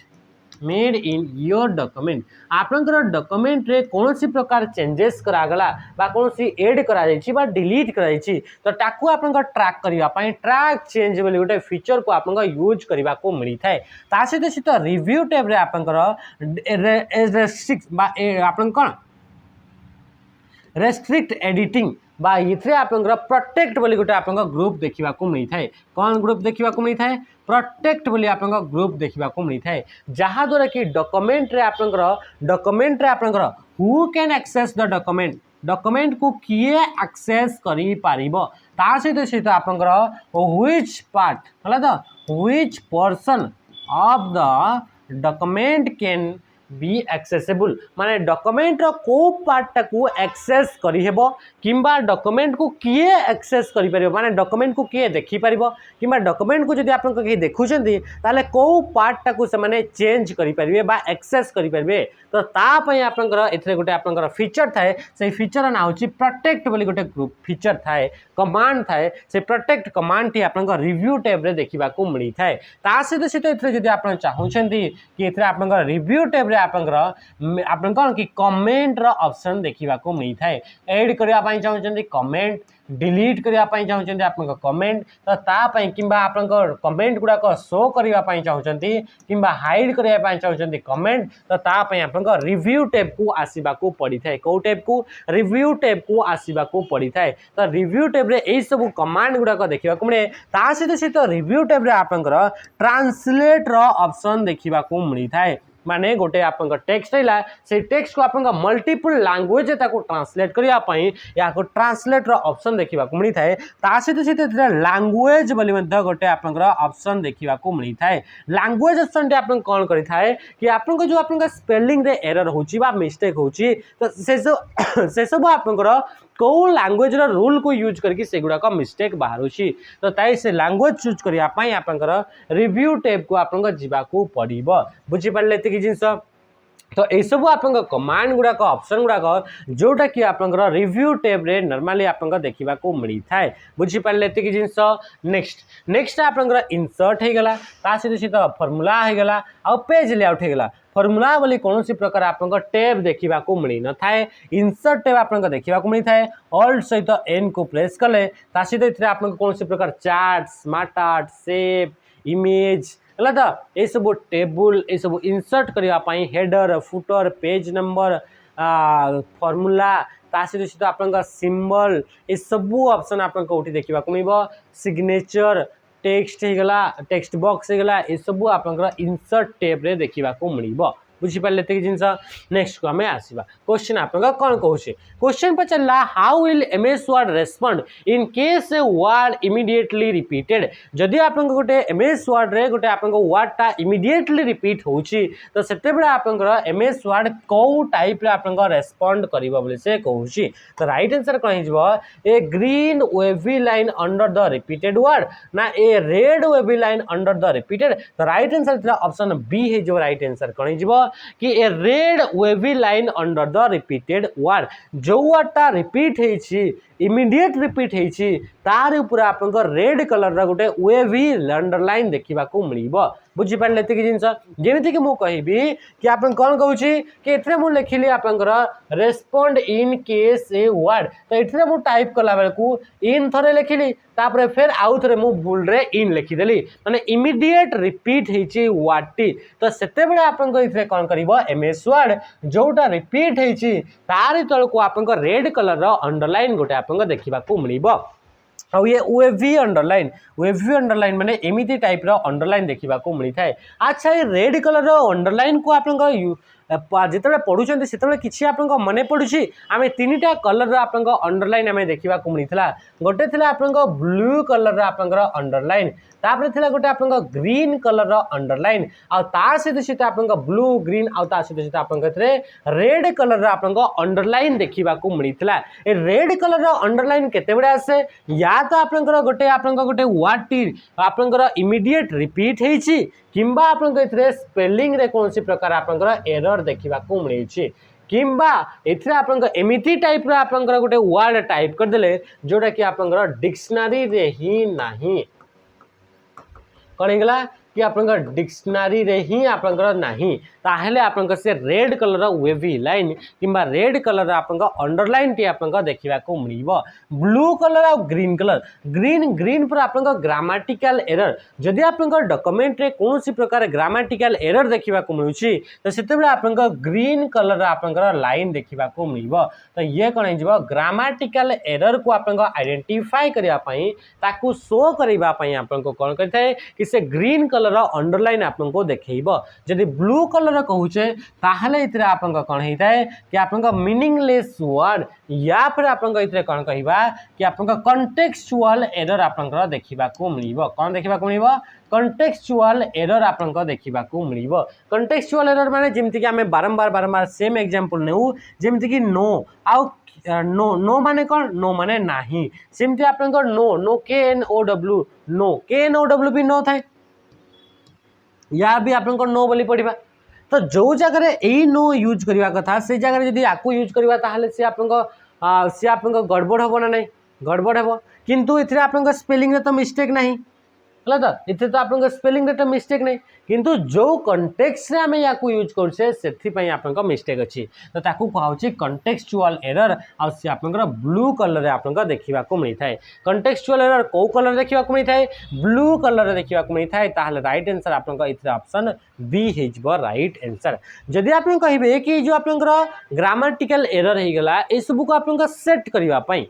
Speaker 1: made in your document आपनकर डॉक्यूमेंट रे कौन सी प्रकार चेंजेस करागला बा कौन सी एड करा जायछि बा डिलीट करा जायछि तो ताकू आपनकर ट्रैक करिया पई ट्रैक चेंज बोली गोटे फीचर को आपनकर यूज करबा को मिली थाए ता सहित रिव्यू टैब रे आपनकर रेस्ट्रिक्ट बा आपन कोन रेस्ट्रिक्ट एडिटिंग बा ये आपंकर प्रोटेक्ट बोली गोटे आप ग्रुप देखा मिलता है कौन ग्रुप देखा मिलता है प्रोटेक्ट बोली आप ग्रुप देखा मिलता है जहाँद्वारा कि डॉक्यूमेंट रे आपंकर who can access the document document को किए एक्सेस करि पारिबो ता सहित आपनकर व्हिच पार्ट हला तो which person of the document can be accessible माने डॉक्यूमेंट रो को पार्ट को एक्सेस करि हेबो किंबा डॉक्यूमेंट को किए एक्सेस करि परिबो माने डॉक्यूमेंट को किए देखि परिबो किंबा डॉक्यूमेंट को जदि आपन को कि देखुचंती ताले को पार्ट को से माने चेंज करि परिबे बा एक्सेस करि परिबे तो ता पय आपनकर एथरे गोटे आपनकर फीचर थाए से फीचर ना होची प्रोटेक्ट बोली गोटे फीचर थाए कमांड थाए से प्रोटेक्ट कमांड टी आपनकर रिव्यू टैब रे देखिबा को मिली थाए ता सहित सहित एथरे जदि आपन चाहुचंती कि एथरे आपनकर रिव्यू टैब रे आपनकर आपन कोन कि कमेंट रो ऑप्शन देखिबा को मिली थाए ऐड करिया पई चाहुचंती कमेंट डिलीट करिया पई चाहुचंती आपन कमेंट तो ता पई किंबा आपन कमेंट गुडा को शो करिया पई चाहुचंती किंबा हाइड करिया पई चाहुचंती कमेंट तो ता पई आपन रिव्यू टैब को आसीबा को पड़ी थाए को टैब को रिव्यू टैब को आसीबा को पड़ी थाए तो रिव्यू टैब रे एई सब कमांड गुडा को देखिबा को मिले ता सहित रिव्यू टैब रे आपन ट्रांसलेट रो ऑप्शन देखिबा को मिली थाए माने गोटे आपन टेक्स्ट हैला से टेक्स्ट को आपन मल्टीपल लैंग्वेज ताको ट्रांसलेट करिया पई या को ट्रांसलेट रो ऑप्शन देखिबा को मिली थाए ता सहित लैंग्वेज बोली मध्ये गोटे आपन ऑप्शन देखिबा को मिली थाए लैंग्वेज ऑप्शन टे आपन कोन करि थाए कि आपन को जो आपन स्पेलिंग रे एरर होची बा मिस्टेक होची तो से सब आपन को लैंग्वेज रो रूल को यूज करके सेगुडा का मिस्टेक बाहरुची तो ताई से लैंग्वेज चूज करिया पई आपन रिव्यू टैब को आपन जीवा को पड़िबो बुझी पाले कि जिंस तो ये सब आपन कमांड गुड़ाक ऑप्शन गुड़ाक जोटा कि आपन रिव्यू टैब रे नॉर्मली आपन देखा को मिली थाए बुझी पारे ये जिनस नेक्स्ट आपन इंसर्ट हो गला ता सहित फॉर्मूला हो गला आ पेज लेआउट हो गला फॉर्मूला बोली कौन सी प्रकार आपन टैब देखा को मिली न थाए इंसर्ट टैब आपन देखा को मिली थाए ऑल्ट सहित एन को प्रेस कले ता सहित आपन कौन सी प्रकार chart smart art shape image है तो ये सब टेबुल ये सब इंसर्ट करने header footer page number formula ता सहित आपन सिंबल ये सब ऑप्शन आपन को देखा मिल सिग्नेचर टेक्स्ट हो गला टेक्स्ट बॉक्स हो गला ये सब आपन इंसर्ट टैब रे देखा को मिल बुझी पारे ये जिनस नेक्स्ट को आम आसवा क्वेश्चन आप कौन कहूँ क्वेश्चन पचारा how will MS Word respond in case a word immediately repeated जदि आप गोटे एमएस वर्ड रे गोटे आप वर्डटा इमिडिएटली रिपीट होची तो सेते बेले आपन एमएस वर्ड कौ टाइप रे आपन रेस्पॉन्ड करिवो बोले से कहूची तो राइट आंसर कौन हो a green wavy line under the repeated word ना a red wavy line under the repeated तो राइट आंसर ऑप्शन बी है जो राइट आंसर कौन हो कि a red wavy line under the repeated word जो वर्डटा रिपीट होइछि इमिडिएट रिपीट होइछि तार ऊपर आपन रेड कलर रा गोटे वेवी अंडरलाइन देखा को मिलिबो बुझी पारे ये जिनस जेमिति कि मु कहबी कि आपन कौन कहूँ कि एथरे मु लिखिली आपन respond in case a word तो एथरे मु टाइप कला बेल को इन थरे लिखिली तापर फिर आउ थरे मु भूल रे इन लिखिदेली माने इमिडिएट रिपीट होइछि वर्ड टी तो सेते बेले आपन इथरे कौन करिवो एमएस वर्ड जोटा रिपीट होइछि तारि तळ को आपन रेड कलर रो अंडरलाइन गोटे आपन देखिबा को मिलिबो और ये वेवी अंडरलाइन माने एमिति टाइप रो अंडरलाइन देखा को मिली थाए अच्छा ये रेड कलर रो अंडरलाइन को आपन जिते पढ़ुं से किसी आप मन पड़ुची आम तीन टा कलर आपन अंडरलाइन आम देखा मिलता गोटे थे आप ब्लू कलर आपन अंडरलाइन तापर थिला गोटे आपन ग्रीन कलर अंडरलाइन आ सहित आप ब्लू ग्रीन आ सहित आप रेड कलर आपन अंडरलाइन देखा मिलता ए रेड कलर अंडरलाइन केते बड़े आसे या तो आप गोटे वर्ड टी आपन इमिडिएट रिपीट होइछि किंबा आपन स्पेलिंग रे कौन सी प्रकार आपन एरर देखा मिली किंबा एथरे आपन एमिति टाइप रो आपन गोटे वर्ड टाइप करदेले जोटा कि आपन डिक्शनरी रे ही नाही कौन होगा कि आपन डिक्शनरी रे ही आपन नाही ताहेले आपन से रेड कलर वेवी लाइन किंबा रेड कलर आपन अंडरलाइन टी आपन देखा को मिलिबो ब्लू कलर और ग्रीन कलर ग्रीन पर आपन ग्रामेटिकल एरर जदि आपन डॉक्यूमेंट रे कौन सी प्रकार ग्रामेटिकल एरर देखा को मिलुची तो सेते बेले आपन ग्रीन कलर आपन लाइन देखा को मिलिबो तो ये कौन हो ग्रामेटिकल एरर को आपन आइडेंटिफाई करिया पई ताकू शो करिबा पई आपन को कौन करथाय कि से ग्रीन कलर अंडरलाइन आपन को देखैबो जदि ब्लू कलर कलर कहूचे ताहले इतरे आपन कौन होता है कि आपन मीनिंगलेस वर्ड या फिर आपन इतरे कौन कहवा कि आपन कंटेक्चुअल एरर आपन देखा मिल कौन देखा मिल कंटेक्चुअल एरर आपन देखा मिल कंटेक्चुअल एरर माने जेमती कि आमे बारंबार बारंबार सेम एग्जांपल नेउ जेमती कि नो आउ नो नो माने कौन नो माने नाही सेमती आपन no no KNOW no KNOW भी नो थाए या भी आपन नो बोली पड़िबा तो जो जगह यही नो यूज करवा कथा से जगह जब आपको यूज करवा ताहले से आपन गड़बड़ हम ना नहीं गड़बड़ हम किंतु इथे आपन स्पेलिंग तो मिस्टेक नहीं है तो इतने तो आप स्पेलिंग तो मिस्टेक नहीं किंतु जो कंटेक्स्ट रे आमे याकू यूज करछे सेथि पई आपन मिस्टेक अछि तो ताकू कहउछि कंटेक्चुअल एरर आ से आपन ब्लू कलर रे आपन देखिबा को मिलता है कंटेक्चुअल एरर को कलर देखिबा को मिलता है ब्लू कलर रे देखिबा को मिलता है ताहले राइट आंसर आपन इथे ऑप्शन बी हेजबो राइट आंसर जदि आपन कहिबे कि जो आपन ग्रामेटिकल एरर हे गेला ए सब को आपन सेट करबा पई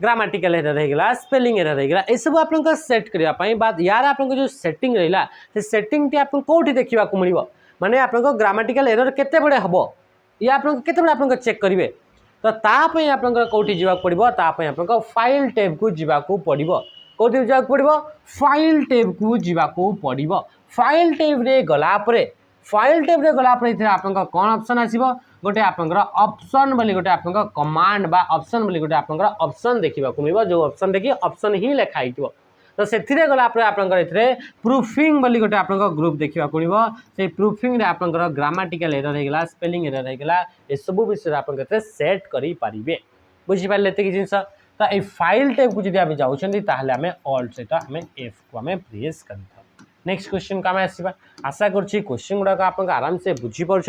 Speaker 1: ग्रामेटिकल एरर होगा स्पेलिंग एरर होगा ये सब आप सेट करने बाद यार आप जो सेटिंग रहा से सेटिंग टी आप कौटी देखा मिल माने आप ग्रामेटिकल एरर केते बड़े हम या आप चेक करेंगे तो तापाई आप कौटी जावाक पड़ो तापाई आप फाइल टैब को जावाक पड़ो कौटी जावाक पड़ो फाइल टैब को जावाक पड़ो फाइल टैब रे गलापर फाइल टैब रे गलापर इथे आप कौन ऑप्शन आसीबो गोटे आपनकर ऑप्शन बोली गोटे आपनकर कमांड बा ऑप्शन बोली गोटे आपनकर ऑप्शन देखिबा को मिलबो जो ऑप्शन देखि ऑप्शन ही लिखा हितबो तो सेथिरे गला पर आपनकर इथे प्रूफिंग बोली गोटे आपनकर ग्रुप देखिबा को मिलबो से प्रूफिंग रे आपनकर ग्रामेटिकल एरर हेगला स्पेलिंग एरर हेगला ए सब विषय आपन केते सेट करि पारिबे बुझि पाले एते कि जिंस तो ए फाइल टैब को जदि आमे जाउछंती ताहले आमे ऑल्ट सेटा आमे एफ को आमे प्रेस करता नेक्स्ट क्वेश्चन को आम आसवा आशा करुँची क्वेश्चन गुड़ाक आप आराम से बुझीपार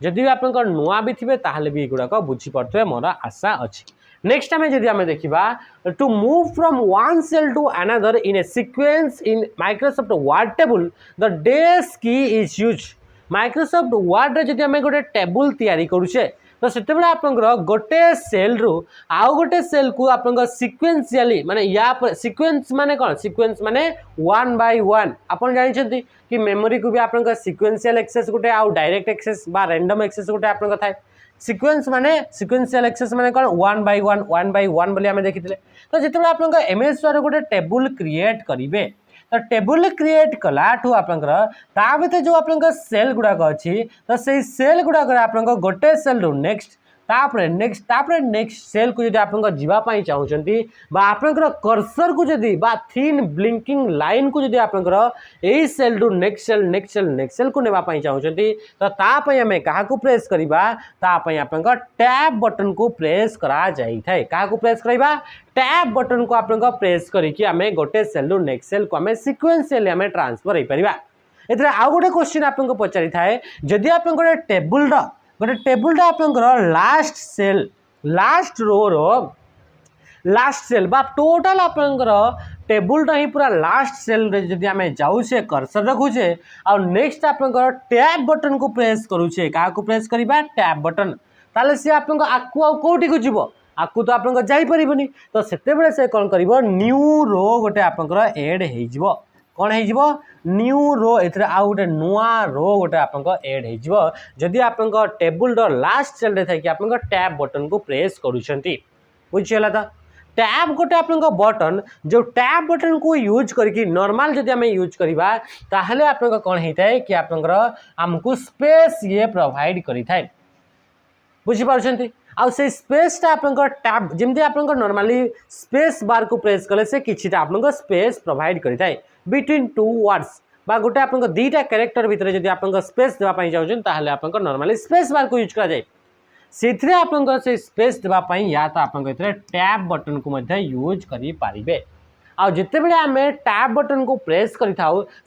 Speaker 1: जदि आप नुआ भी थे ताहले भी गुड़ाक बुझीपारे मोर आशा अच्छी नेक्स्ट आम जदि आम देखा to move from one cell to another in a sequence in Microsoft Word table the डेस key is use Microsoft word जदि आम गोटे टेबुल तैयारी करुचे तो से गोटे सेल रु आउ गोटे सेल को आप सिक्वेन्शियली माने या सिक्वेन्स माने कौन सिक्वेन्स माने वन बाय वन आप जानते कि मेमोरी को भी आप सिक्वेन्शियल एक्सेस गोटे आउ डायरेक्ट एक्सेस बा रैंडम एक्सेस गोटे आप थाए सिक्वेन्स माने सिक्वेन्शियल एक्सेस माने कौन वन बाय वन बोली आम देखी तो जिते आप एमएस वर्ड गोटे टेबुल क्रिएट करेंगे तो टेबुल क्रिएट कलाठू आपंकर जो आप सेल गुड़ाक अच्छी तो से सेल गुड़ाक आप गोटे सेल रु नेक्स्ट नेक्स्ट सेल को जब आप जावाई चाहते आपंकर कर्सर को जदि थीन ब्लिंकिंग लाइन को जदि आपंकर यही सेल रु नेक्स्ट सेल को नेवाई चाहते तो तापाई आम क्या प्रेस करवा आपंकर टैब बटन को प्रेस करा जाए क्या प्रेस करवा टैब बटन को आप प्रेस करके आम गोटे सेल रु नेक्स्ट सेल को आम सिक्वेन्शियली आम ट्रांसफर हो पार ए आउ गोटे क्वेश्चन आपको पचारि थाए जदि आप टेबुल गोटे टेबुल आपंकर लास्ट रो लास्ट सेल बा टोटाल आपंकर टेबुल ही पूरा लास्ट सेल रे जदि आम जाऊे कर्सर रखुचे आ नेक्स्ट आपंकर टैब बटन को प्रेस करुचे क्या प्रेस करवा टैब बटन ताले सी आपको आकु आउ कोठी को जीवो आकु तो आपन जापरबनी तो सेते से कौन कर न्यू रो गोटे आपंकर एड हो कौन हो न्यू रो ए आउ गोटे नुआ रो गोटे आप एड हो जदि आप टेबुल लास्ट सेल रे थी आप टैब बटन को प्रेस करुँच बुझीगला तो टैब गोटे आप बटन जो टैब बटन को यूज करके नॉर्मल जदि आम यूज करवा ताहले आप कौन होता है कि आपंकर आमको स्पेस ये प्रोवाइड करें बुझीपार आउ से स्पेसटा आपंकर टैब जमती आप नॉर्मली स्पेस बार को प्रेस कले से किसी आप स्पेस प्रोवाइड करें बिटवीन टू वर्ड्स बा गोटे आप दुईटा कैरेक्टर भितर जब आप स्पेस देवाई चाहते आप नॉर्मली स्पेस बार को यूज कराए से आप स्पेस देवाई या तो आप टैब बटन को यूज करें आउ जिते बड़े आम टैब बटन को प्रेस करें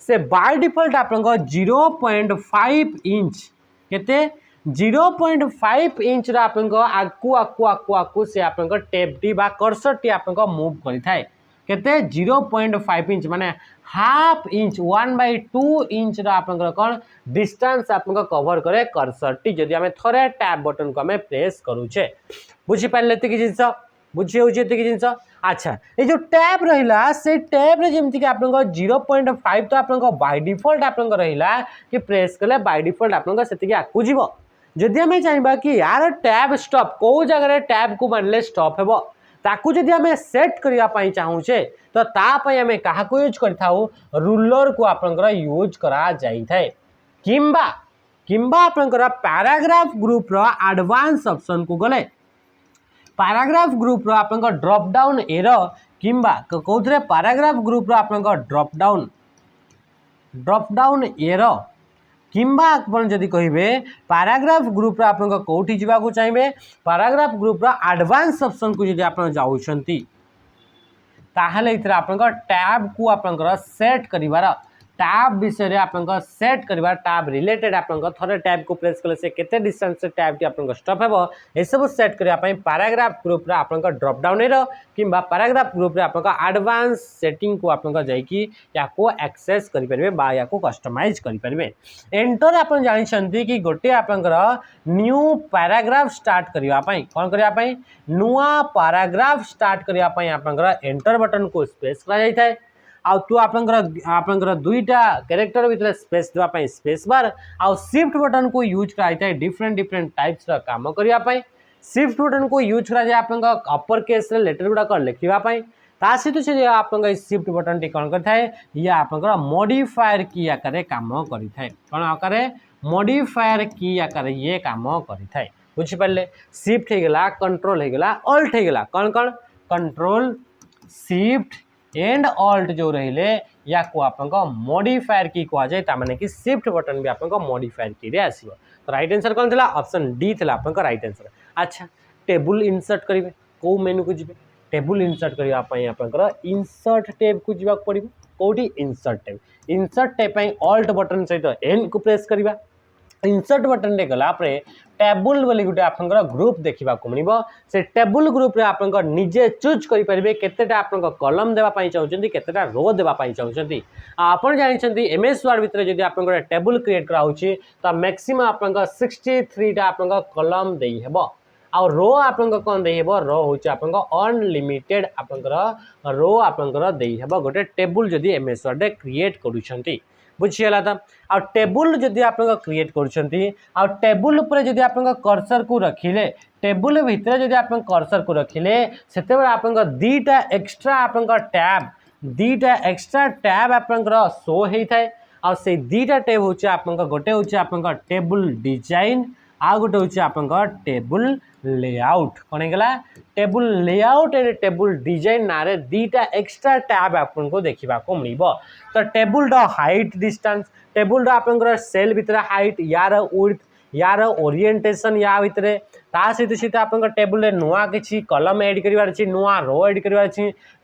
Speaker 1: से बाय डिफॉल्ट आप 0.5 इंच केते 0.5 इंच आपको आकु आकु आकु आकु से आप टेप टी बा कर्सर टी आप मूव करें केते 0.5 इंच माने हाफ इंच 1/2 इंच आपंकर कौन डिस्टेंस आप कवर करे कर्सर टी जदि आम थोड़े टैब बटन को आम प्रेस करुचे बुझीपारे कि जिस बुझी हो जिनस। अच्छा ये जो टैब रहा से टैब जमीक कि आप 0.5 तो आप बाय डिफॉल्ट आप रहा कि प्रेस कले बाय डिफॉल्ट आपको आगू जीव जदि आम चाहिए कि यार टैब स्टॉप कौ जगह टैब को मानले स्टॉप हे ताकू जदि आम सेट करने चाहूचे तो तापाई आम क्या यूज कर रूलर को आप यूज करा जाए किंबा किंबा आपनकर पैराग्राफ ग्रुप रो एडवांस ऑप्शन को गले पैराग्राफ ग्रुप रो आपनकर ड्रॉप डाउन एरो किंबा कौथरे पैराग्राफ ग्रुप रो आपनकर ड्रॉप डाउन एरो किंबा आपन जदि कहिबे पैराग्राफ ग्रुप रो आपन कोठी जीवा को चाहिए पैराग्राफ ग्रुप रो एडवांस ऑप्शन को जदि आपन जाउछंती ताहले इथरा आपन टैब को आपन सेट करिवार टैब विषय आपन सेट करिवार टैब रिलेटेड आपन थरे टैब को प्रेस कले से केते डिस्टेंस से टैब की आपन स्टॉप हेबो ए सब सेट करिया पई पैराग्राफ ग्रुप रे आपन ड्रॉप डाउन रो किंबा पैराग्राफ ग्रुप रे आपन एडवांस सेटिंग को आपन जाई कि या को एक्सेस करि परबे बा या को कस्टमाइज करि परबे एंटर आपन जानि छंती कि गोटे आपन न्यू पैराग्राफ स्टार्ट करिया पई कोन करिया पई नुवा पैराग्राफ स्टार्ट करिया पई आपन एंटर बटन को स्पेस करा जाई थाए आउ तू आपनकर दुईटा कैरेक्टर भितर स्पेस देवाई स्पेस बार आउ शिफ्ट बटन को यूज कराई डिफरेंट डिफरेंट टाइप्स काम करने शिफ्ट बटन को यूज करा आप अपर केस लेटर गुड़ाक लिखापी ता सहित से आप शिफ्ट बटन टी कौन करए ये आप मॉडिफायर की आकार काम करें कौन आकार मॉडिफायर की आकार ये काम करें बुझिपारे शिफ्ट होगा कंट्रोल होगा अल्ट होगा कौन कौन कंट्रोल शिफ्ट एंड ऑल्ट जो रहिले या को आपको मॉडिफायर की कह जाए माने कि शिफ्ट बटन भी आपको मॉडिफायर की रे आसीबो तो राइट आंसर कौन था ऑप्शन डी था आपको राइट आंसर। अच्छा टेबुल इंसर्ट करेंगे कौ मेनू को जी टेबुल इंसर्ट करने आप इंसर्ट टैब को जीवा पड़ो कौटी इंसर्ट टैब ऑल्ट बटन सहित एन को प्रेस करवा इंसर्ट बटन रे गला टेबुल बोली गोटे आप ग्रुप देखा मिले से टेबुल ग्रुप रे आप निजे चूज करेंगे केतेटा आप कलम देवाई चाहते केतेटा रो देवाई चाहते आप जानते एम एस वर्ड भितर जब आप टेबुल क्रिएट कराऊँगी तो मैक्सिमम आप 63 टा आप कलम दे हेब आ रो आप कौन दे हेब रो हूँ आप अनलिमिटेड आप रो आप दे हेब गोटे टेबुल जदि एम एस वर्ड क्रिएट करुँच बुझीगला तो आ टेबुल जदि आप क्रिएट कर टेबुल उपर जदि आप कर्सर को रखिले टेबुल भितर जदि आप कर्सर को रखिले से आप दीटा एक्स्ट्रा आप टैब आप शो होता है आ से दीटा टैब हूँ आप गोटे हूँ आप टेबुल डिजाइन आ गोटे हूँ आप टेबुल लेआउट कौन होगा table layout and table design ना रे दीटा एक्स्ट्रा टैब आपको देखा मिल तो टेबुल हाइट डिस्टेंस टेबुल आप सेल भितर हाइट यार विड्थ यार ओरिएंटेशन या भितर ता सहित सहित आप टेबुल नुआ किसी कलम एड करार नुआ रो एड करार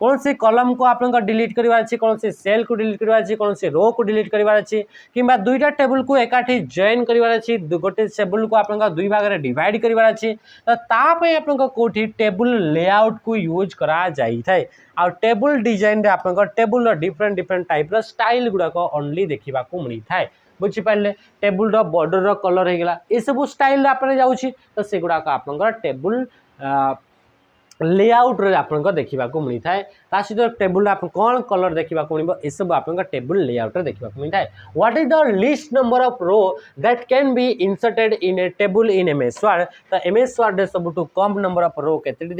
Speaker 1: कौन सी कलम को आप डिलीट करार कौन सी सेल को डिलीट करार कौन सी रो को डिलीट करार कि दुईटा टेबुल को एकाठी जॉइन करार गोटे टेबुल को आप दुई भाग में डिवाइड करार तो तापाई आप कौटी टेबुल लेआउट को यूज करा जाई थाए आ टेबुल डिजाइन रे आप table different different type style गुड़ाक ओनली देखा मिलता है बुझिपारे टेबुल बॉर्डर कलर होगा ये सब स्टाइल आप जाऊँगी तो से गुड़ाक आप टेबुल लेआउट रे आप देखा मिलता है सहित टेबुल आप कौन कलर देखा मिले ये सब आप टेबुल लेआउट देखा मिलता है what is the least number of row that can be inserted in a table in M S Word तो एम एस वर्ड सब कम नंबर ऑफ रो के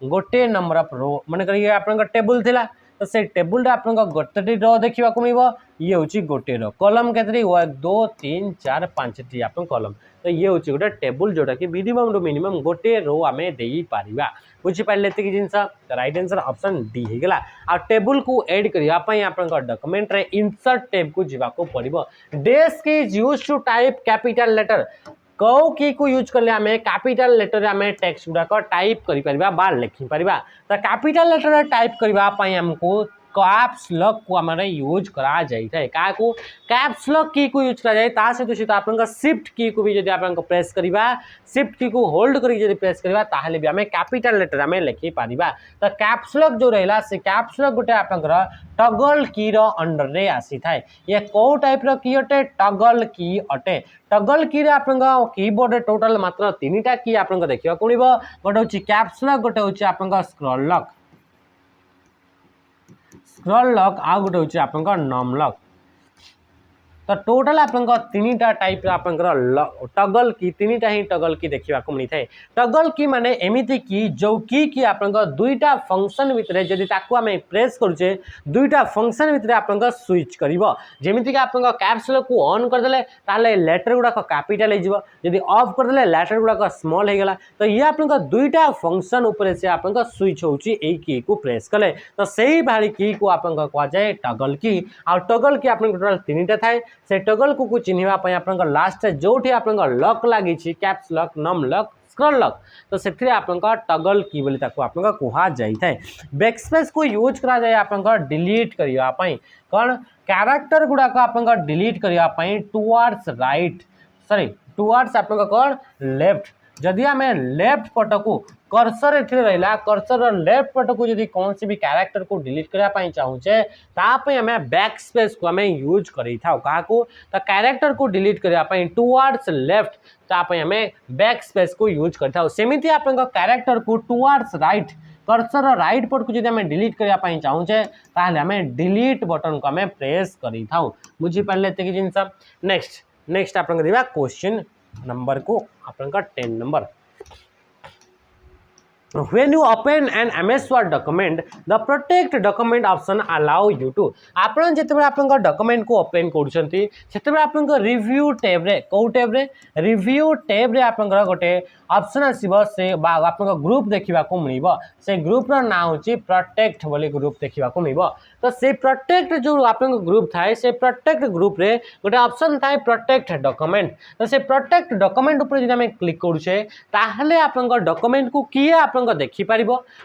Speaker 1: गोटे नंबर ऑफ रो मन करिए आप टेबुल थिला तो से टेबुल आप गोटे रो देखा मिले ये हूँ गोटे रो कलम के 1 2 3 4 5 टी आप कलम तो ये हूँ गोटे टेबुल जोटा कि मिनिमम टू मिनिमम गोटे रो आम दे पारिबा बुझिपारे ये जिनस राइट आंसर ऑप्शन डी होगा आ टेबुल को ऐड करने आप डॉक्यूमेंट रे इंसर्ट टैब को जावाक पड़ो desk is used to type capital letter कौ की को यूज कले आम कैपिटल लेटर आम टेक्स्ट गुड़ाक टाइप कर लिखिपर तो कैपिटल लेटर टाइप करने आमको कैप्स लॉक को आम यूज करा जाए क्या कैप्स लॉक की को यूज करा जाए ता सहित सहित आप शिफ्ट की को भी जब आप प्रेस करवा शिफ्ट की को होल्ड करके प्रेस करवा ताहले भी आम कैपिटल लेटर आम लिखि पारिबा तो कैप्स लॉक जो रहा से कैप्स लॉक गोटे आपंकर टगल की रो अंडर रे आसी थाए ये को टाइप रो की अटे टगल की अटे टगल की रे आपन कीबोर्ड रे टोटल मात्र 3टा की आपन देखिबा कोनिबो गोटे होची कैप्स लॉक गोटे होची आपन स्क्रॉल लॉक आ गोटे होची आपन नम लॉक तो टोटल आपन 3टा टाइप आपंकर टगल की 3टा ही टगल की देखा मिलता है टगल की माने एमिति की जो की आपंकर 2टा फंक्शन भितर जदि ताकू आम प्रेस करुचे 2टा फंक्शन भितर आपंकर स्विच करिवो जेमिति कि आपंकर कैप्स लॉक को ऑन करदेले ताले लेटर गुडा कैपिटल हो जिवो जदि ऑफ करदेले लेटर गुडा स्मॉल हो गला तो ये आपंकर 2टा फंक्शन ऊपर से आपंकर स्विच होची ए की को प्रेस कले तो सही भारी की को आपंकर कह जाए टगल की आ टगल की आपन टोटल 3टा थाए से टगल को चिन्हवाई आप लास्ट जो आप लक लगी caps lock num lock scroll lock तो से टगल की बोली कह जाए बैकस्पेस को यूज करा जाए आप डिलीट करने कौन कैरेक्टर गुड़ाक आप डिलीट करने टुवर्ड्स राइट सॉरी टुवर्ड्स आप कौन लेफ्ट जदि आम लेफ्ट पट को कर्सर एठी रहा कर्सर लेफ्ट पट को जदि कौन सी भी कैरेक्टर को डिलीट करने चाहूचे तापे आम बैक स्पेस को आम यूज करें क्या तो कैरेक्टर को डिलीट करने टुवर्ड्स लेफ्ट तापे आम बैक स्पेस को यूज करता सेमिति आप कैरेक्टर को टुवर्ड्स राइट कर्सर राइट पट को जब आम डिलीट करने चाहूचे ताहले आम डिलीट बटन को आम प्रेस कर बुझीपारे ये जिनस नेक्स्ट नेक्स्ट आप क्वेश्चन नंबर को आपका 10 number when you open an MS Word document the protect document option allow you to आपण जेते आपण डॉक्यूमेंट को ओपन करूछंती सेते आपण रिव्यू टैब रे को टैब रे रिव्यू टैब रे आपण गोटे ऑप्शन आसीबो से आपण ग्रुप देखिबा को मिलिबो से ग्रुप रो नाम होची प्रोटेक्ट बोली ग्रुप देखिबा को मिलिबो तो से प्रोटेक्ट जो आपण ग्रुप थाए से प्रोटेक्ट ग्रुप रे गोटे ऑप्शन थाए प्रोटेक्ट डॉक्यूमेंट तो से डॉक्यूमेंट ऊपर जदि हम क्लिक करूछे ताहले आपण डॉक्यूमेंट को किए आपण देखिपार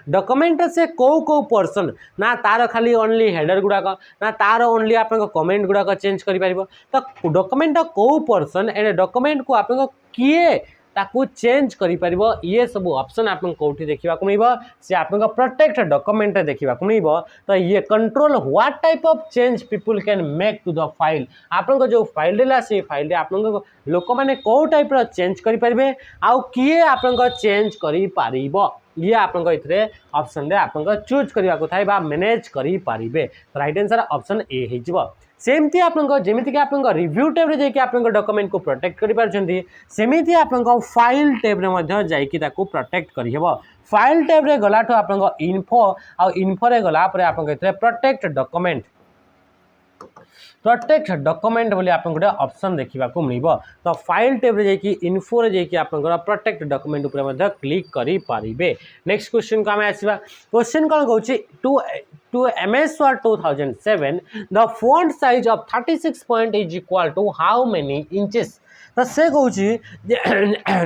Speaker 1: डॉक्यूमेंट से कौ पर्सन ना तार खाली ओनली हेडर गुड़ाक ना तार ओनली आप कमेंट गुड़ाक चेंज कर तो डॉक्यूमेंट कौ पर्सन एंड डॉक्यूमेंट को आप किए ताकू चेंज कर ये सब ऑप्शन आप कौटी देखा मिल से आप प्रोटेक्ट डॉक्यूमेंट देखा मिल तो ये control what type of change people can make to the file आप जो फाइल रहा से फाइल आप लोक मैंने कौ टाइप चेंज करेंगे आउ किए आप चेंज कर ये आपन ऑप्शन रे आपन चूज करने को था मैनेज करें राइट आंसर ऑप्शन ए हो सेमती आप जमीक आप रिव्यू टैब रे आप डॉक्यूमेंट को प्रोटेक्ट करें सेमती आप फाइल टैब रे जाकि प्रोटेक्ट करहब फाइल टैब रे गला आप इन्फो आ इन्फो रे गला आप प्रोटेक्ट डॉक्यूमेंट बोली आप गोटे ऑप्शन देखा मिल तो फाइल टैब रे जाकि इन्फो रे जाकि आप प्रोटेक्ट डॉक्यूमेंट उपर क्लिक करें नेक्स्ट क्वेश्चन को आम आसवा क्वेश्चन कौन कहूँ to MS Word 2007 the font size of 36 point is equal to how many inches तो से कहूँ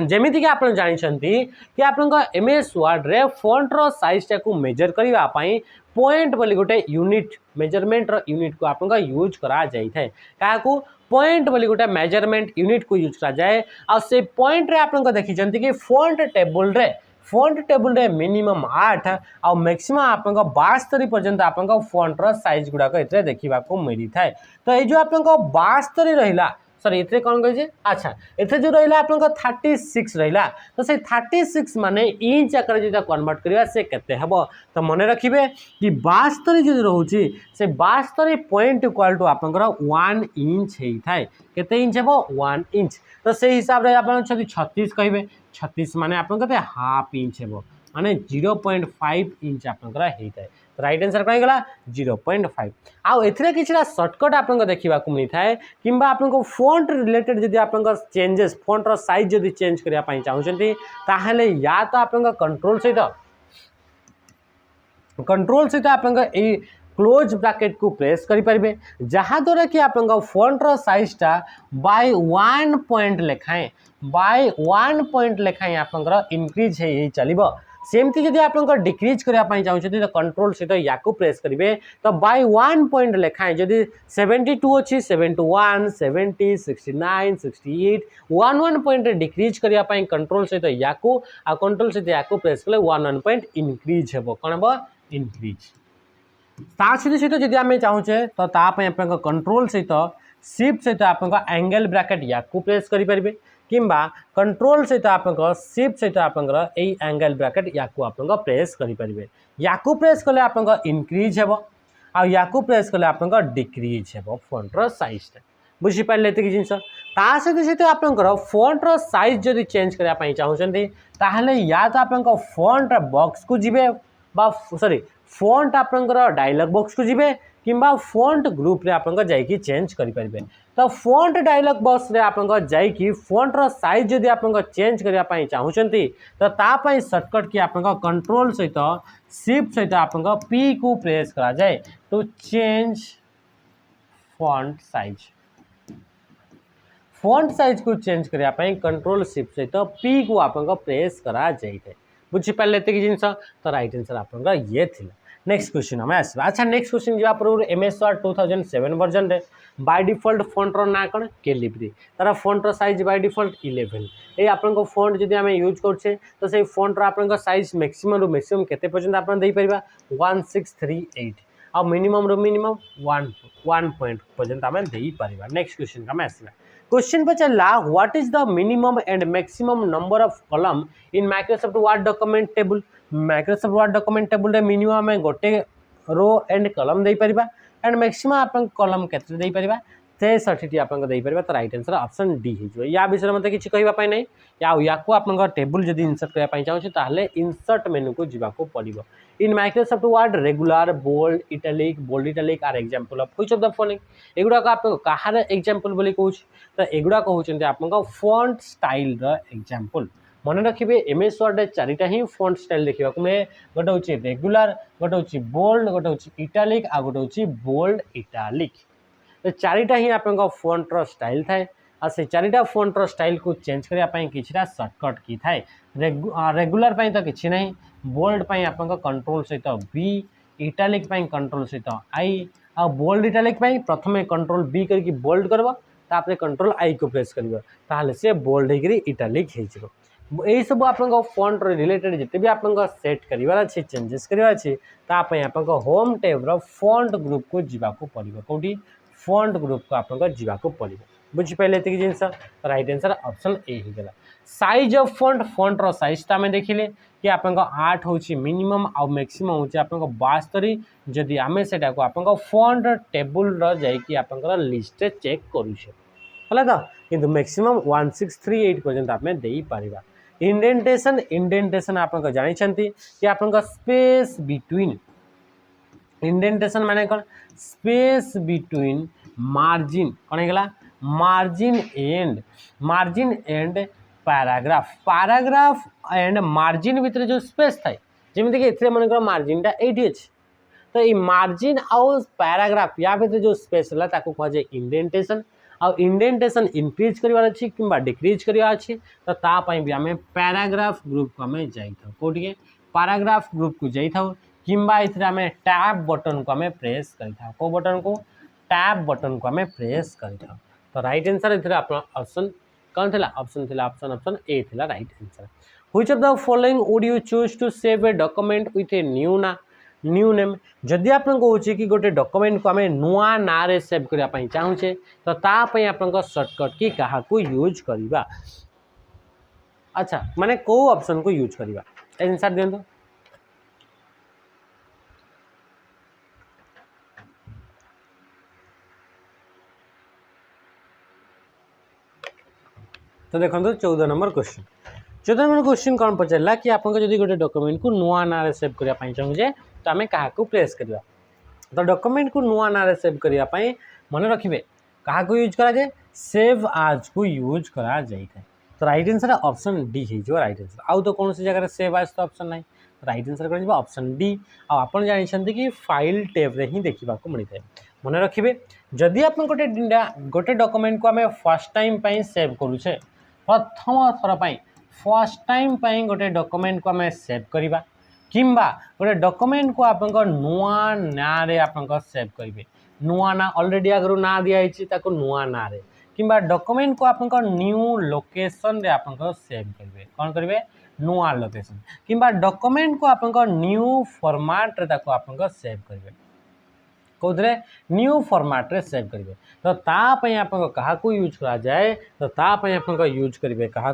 Speaker 1: जमीती कि आप जानते कि आप MS Word रे फॉन्ट रो साइज टाक मेजर करने पॉइंट बोली गोटे यूनिट मेजरमेंट रो यूनिट को आप यूज करा जाए क्या पॉइंट बोली गोटे मेजरमेंट यूनिट को यूज करा जाए आ से पॉइंट रे आप देखी कि फॉन्ट टेबल रे मिनिमम 8 आ मैक्सिमम आप 72 पर्यंत आप फॉन्ट रो साइज गुड़ाक ए देखा मिली थाए तो ये जो आप 72 रहा सॉरी इतने कौन कहे अच्छा इतने जो रहा आप 36 रहा तो से 36 माने इंच आकार जो कन्वर्ट करवा से केते हबो तो मन रखिए कि 72 जो रोचे से 72 पॉइंट इक्वल टू आप 1 इंच होता है केते इंच हेबो 1 इंच तो से हिसाब रे आप 36 कहे 36 माने आप हाफ इंच हेबो माने 0.5 इंच आप होता है राइट आंसर कहीं गला 0.5 आउ एथिरे किछरा शॉर्टकट आपन देखा मिलता है किंबा आपन फॉन्ट रिलेटेड जदि आपन चेंजेस फॉन्ट रो साइज जदि चेंज करिया पई चाहउछंती ताहले या तो आपन कंट्रोल सहित आपन ए क्लोज ब्रैकेट को प्रेस करि परिबे जहा द्वारा कि आपन फॉन्ट रो साइज टा बाय 1 पॉइंट लेखाएं आपन इंक्रीज हे चलिबो सेमती जदि आप डिक्रीज करने चाहते तो कंट्रोल सहित या प्रेस करेंगे तो बाय 1 पॉइंट लेखाएं जदि 72 अच्छी 71 70 69 68 1 पॉइंट डिक्रीज करने कंट्रोल सहित या कंट्रोल सहित या प्रेस कले 1 पॉइंट इनक्रीज हे कौन हम इनक्रीज सहित जदि आम चाहूचे तो कंट्रोल सहित शिफ्ट सहित आप एंगल ब्रैकेट या प्रेस करेंगे किंबा कंट्रोल सहित आप शिफ्ट सहित आप एंगल ब्रैकेट या प्रेस करेंगे या प्रेस कले आप इनक्रीज हे या प्रेस कले आप डिक्रीज हे फॉन्टर साइज बुझीपारे ये जिन सहित सहित आप फॉन्टर साइज जदि चेंज करने चाहते या तो आप फॉन्ट बॉक्स को जीवे सॉरी फॉन्ट आपंकर डायलॉग बॉक्स को जीवे किंबा फॉन्ट ग्रुप रे आपंक जाइकी चेंज करेंगे तो फॉन्ट डायलॉग बॉक्स रे आपंक जाइकी फॉन्टर साइज जदि आपंक चेंज करने चाहते तो तापाई सर्टकट की आपंक कंट्रोल सहित शिफ्ट सहित आपंक पी को प्रेस करा जाए टू चेंज फॉन्ट साइज को चेंज करने कंट्रोल शिफ्ट सहित पी को आपंक प्रेस करा जाए बुझीपारे ये जिन तो राइट आंसर आप ये थी नेक्स्ट क्वेश्चन आम आस अच्छा नेक्स्ट क्वेश्चन जा पूर्व MS Word 2007 वर्जन रे बाय डिफॉल्ट फॉन्टर ना कौन कैलिब्री तार फॉन्टर साइज बाय डिफॉल्ट 11 ये आपन फॉन्ट जदि आम यूज करछे तो से फॉन्टर आपन साइज मैक्सिमम रु मैक्सिमम केते पर्यंत आपन देई परिबा 1638 आ मिनिमम रु मिनिमम 1 पॉइंट पर्यंत आम देई परिबा नेक्स्ट क्वेश्चन आम आसला क्वेश्चन पचारा what is the minimum and maximum number of column in Microsoft Word document table Microsoft Word document table रे मिनिमम गोटे रो एंड कॉलम दे परिबा एंड मैक्सिमम आपन कॉलम केते दे परिबा 63 आपन दे परिबा तो राइट आंसर ऑप्शन डी हिजो या विषय मते किछि कहबा पय नै या को आपन टेबल जदि इंसर्ट करबा पय चाहौ ताहले इंसर्ट मेनू को जीवा को पड़िबो in Microsoft Word regular bold italic are example of which of the following एगुडा का आप कहार एग्जांपल बोली कहूँ तो एगुडा कहउछन्ते आपन फॉन्ट स्टाइल र एग्जांपल मन रखिए MS Word रे चारिटा ही फॉन्ट स्टाइल देखा मिले गोटे हूँ रेगुलर गोटे हूँ बोल्ड गोटे हूँ इटालिक आ गोटे हूँ बोल्ड इटालिक तो चारिटा ही आप फॉन्टर स्टाइल थाए आ से चारिटा फॉन्टर स्टाइल को चेंज करने किछिटा सर्टकट की थाए रेगुलर तो किछि नहीं बोल्ड आप कंट्रोल सहित B इटालिक कंट्रोल सहित I आ बोल्ड इटालिक प्रथम कंट्रोल B करके बोल्ड करब तापर कंट्रोल I को प्रेस कर ताहले से बोल्ड होकर इटालिक हो यही सब आप फॉन्ट रिलेटेड जिते भी आप सेट करार अच्छे चेंजेस करार अच्छे आप होम टैब रो फॉन्ट ग्रुप को जीवाको पड़ो कौटी फॉन्ट ग्रुप को आप जीवाको पड़ो बुझीपारे ये जिन राइट आंसर ऑप्शन ए ही गला size of font row size तो आम देखिले कि आप 8 हूँ मिनिमम आउ मैक्सिमम हूँ आप 72 जदि आम से आप फॉन्ट टेबुल जाकि आप लिस्ट चेक करुचे है तो किंतु मैक्सिमम 1638 पर्यंत आम दे पारिबा इंडेंटेशन आप जानते कि आप स्पेस बिटवीन इंडेंटेशन माने कौन स्पेस बिटवीन मार्जिन कौन है margin and paragraph and margin भितर जो स्पेस थाए जमीन कि मन मार्जिनटा ये अच्छे तो ये मार्जिन आउ पैराग्राफ या भीतर जो स्पेस है कहुए इंडेंटेशन आ इंडेंटेशन इनक्रीज करार अच्छी कि डिक्रीज करार अच्छी तो तापाई भी आम पैराग्राफ ग्रुप को आम जाइए कौटे पैराग्राफ ग्रुप को जाइए किंबा ये आम टैब बटन को आम प्रेस करें कौ बटन को टैब बटन को आम प्रेस करें तो राइट आंसर ये ऑप्शन कौन थी ऑप्शन थी ऑप्शन ए थी right answer which of the following would you choose to save a document with a new name जदि आप कहे कि गोटे डॉक्यूमेंट को आम नुआ ना रे सेव करने चाहूचे तो तापाई आप सर्टकट की क्या यूज करवा अच्छा माने कौ ऑप्शन को यूज करवा आंसर दिंतु तो देखो 14 नंबर क्वेश्चन कौन पचारा कि आप गोटे डॉक्यूमेंट को नुआ ना सेव करने चाहूजे तो आम क्या प्रेस करवा तो डॉक्यूमेंट को नुआ ना सेव करने मन रखिए क्या यूज करा जाए सेव आज को यूज करा जाए तो राइट आंसर ऑप्शन डी हो राइट आंसर आउ तो कौन सी जगह सेव आज तो ऑप्शन ना राइट आंसर कर ऑप्शन डी आप जानते कि फाइल टैब रे ही देखा मिलता है मन रखिए जदि आप गोटे डॉक्यूमेंट को आम फर्स्ट टाइम सेव करुचे प्रथम थर फर्स्ट टाइम गोटे डॉक्यूमेंट को आम सेव करवा किंबा गोटे डॉक्यूमेंट को आप नुआ ना रे आप सेव करेंगे नुआ ना ऑलरेडी आगु ना दिखाई नुआ ना रे किंबा डॉक्यूमेंट को आप न्यू लोकेशन रे आप सेव करेंगे कौन करेंगे नुआ लोकेशन किंबा डॉक्यूमेंट को आप न्यू फॉर्मेट रे ताको आप सेव करेंगे कौन न्यू फॉर्मेट रे सेव करेंगे तो तापई आप क्या यूज करा जाए तो तापई आप यूज करेंगे क्या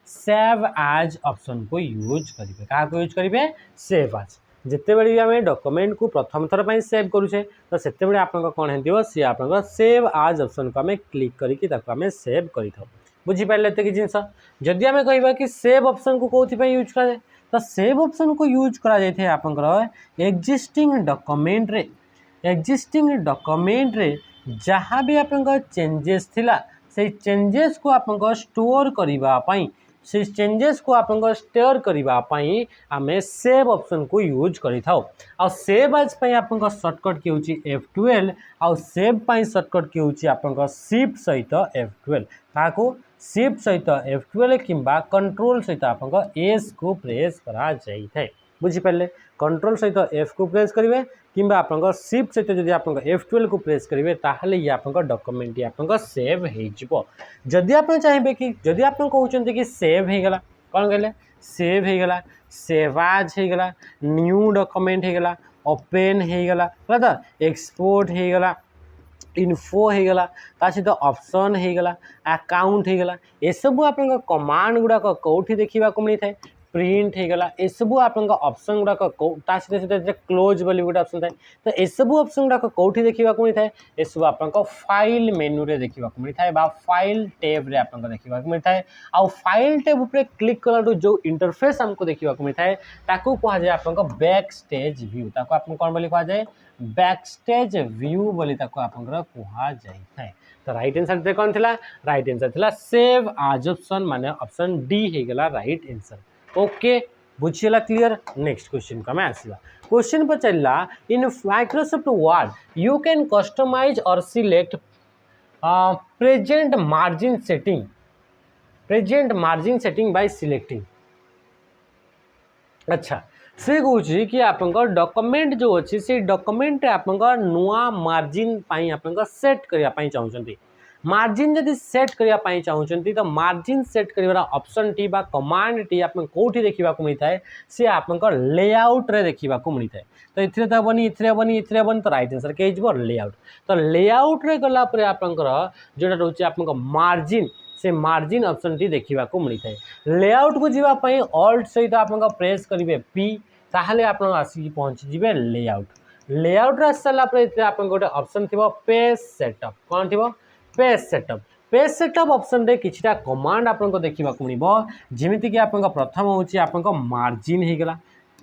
Speaker 1: सेव एज ऑप्शन को यूज करेंगे क्या यूज करेंगे सेव एज जिते बड़ी आम डॉक्यूमेंट को प्रथम थर पर सेव करुचे तो सेते बड़े आप कौन हो सी आप सेव एज ऑप्शन को आम क्लिक करके सेव कर बुझीपारे एत कि जिनस जदि आम कह कि सेव ऑप्शन को कौन यूज कराए तो सेव ऑप्शन को यूज कराए आप एक्जिस्टिंग डॉक्यूमेंट रे एक्जिस्टिंग डॉक्यूमेंट रे जहाँ भी आप चेंजेस थिला से चेंजेस को आप स्टोर करने से चेंजेस को आप स्टोर करने आम सेव ऑप्शन को यूज कर सेव एज आप सर्टकट के होची F12 आउ सेव सर्टकट के होची आप शिफ्ट सहित F12 क्या शिफ्ट सहित F12 किंबा कंट्रोल सहित आप एस को प्रेस करा जाई थाए बुझीपारे कंट्रोल सहित F को प्रेस करेंगे किंबा आप शिफ्ट सहित जब आप F12 को प्रेस करेंगे ताहले ये आप डॉक्यूमेंट आप सेव हो जदि आप चाहिए कि जदि आप कहते कि सेव हो गला कौन कहले सेव हो गला सेव एज हो गला न्यू डॉक्यूमेंट हो गला ओपन हो गला तो एक्सपोर्ट हो गला इनफो हो गला सहित ऑप्शन हो गला अकाउंट हो गला ये सब आप कमांड गुड़ाक कौटी देखा मिलता है प्रिंट हो गला ये सब आप ऑप्शन गुड़ाक सहित क्लोज बोली गोटे ऑप्शन थाए तो ये सब ऑप्शन गुड़ाक कौटी देखा मिलता है ये सब आप फाइल मेनू रे देखा मिलता है फाइल टैब रे आप देखा मिलता है आउ फाइल टैब उपर क्लिक कलाटू जो इंटरफेस हमको देखा मिलता है ताकू कहा जाए आप बैक स्टेज व्यू ताकू आप कौन बोली कहा जाए बैक स्टेज व्यू बोली ताकू आप कहा जाए तो राइट आंसर कौन थी राइट आंसर थी सेव एज ऑप्शन माने ऑप्शन डी हो गला राइट आंसर ओके बुझीगला क्लियर नेक्स्ट क्वेश्चन का मैं आसला क्वेश्चन पर चलला in Microsoft Word you can customize और select present margin setting by selecting अच्छा से कौन कि आप डॉक्यूमेंट जो अच्छी से डॉक्यूमेंट आप नुआ मार्जिन आप सेट करने चाहते मार्जिन जदि सेट करने चाहते तो मार्जिन सेट कर ऑप्शन टी बा कमांड टी आप कौटी देखा मिलता है सी आप लेआउट रे देखा मिलता है तो इथे तो हेनी इथे हेनी तो राइट आंसर के लेआउट तो लेआउट रे गलापर आप जोटा रोचे आप मार्जिन से मार्जिन ऑप्शन टी देखा मिलता है लेआउट को जीवाई ऑल्ट सहित आप प्रेस करेंगे पी ताहले आप आसिक पहुँची लेआउट रे आसारापर आप गोटे ऑप्शन थी पेज सेटअप कौन थी पेज सेटअप ऑप्शन रे किछटा कमांड आपको देखा मिल जमीती कि आप प्रथम होची आप मार्जिन हो गला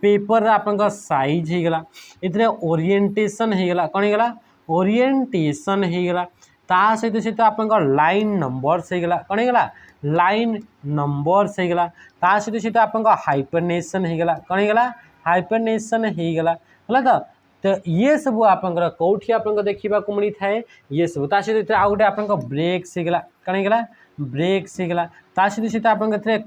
Speaker 1: पेपर आप साइज हो गला इतने ओरिएंटेशन हो गला कौन हो गला ओरिएंटेशन हो गला ता सहित सहित आप लाइन नंबर्स हो गला कौन हो गला लाइन नंबर्स हो गला ता सहित सहित आप हाइपरनेशन हो गला कौन हो गला हाइपरनेशन हो गला है तो ये सब आप कौटी आप देखा मिलता है ये सब सहित आउ गए आप ब्रेक्स हो गला कौन हो गला ब्रेक्स हो गला सहित सहित आप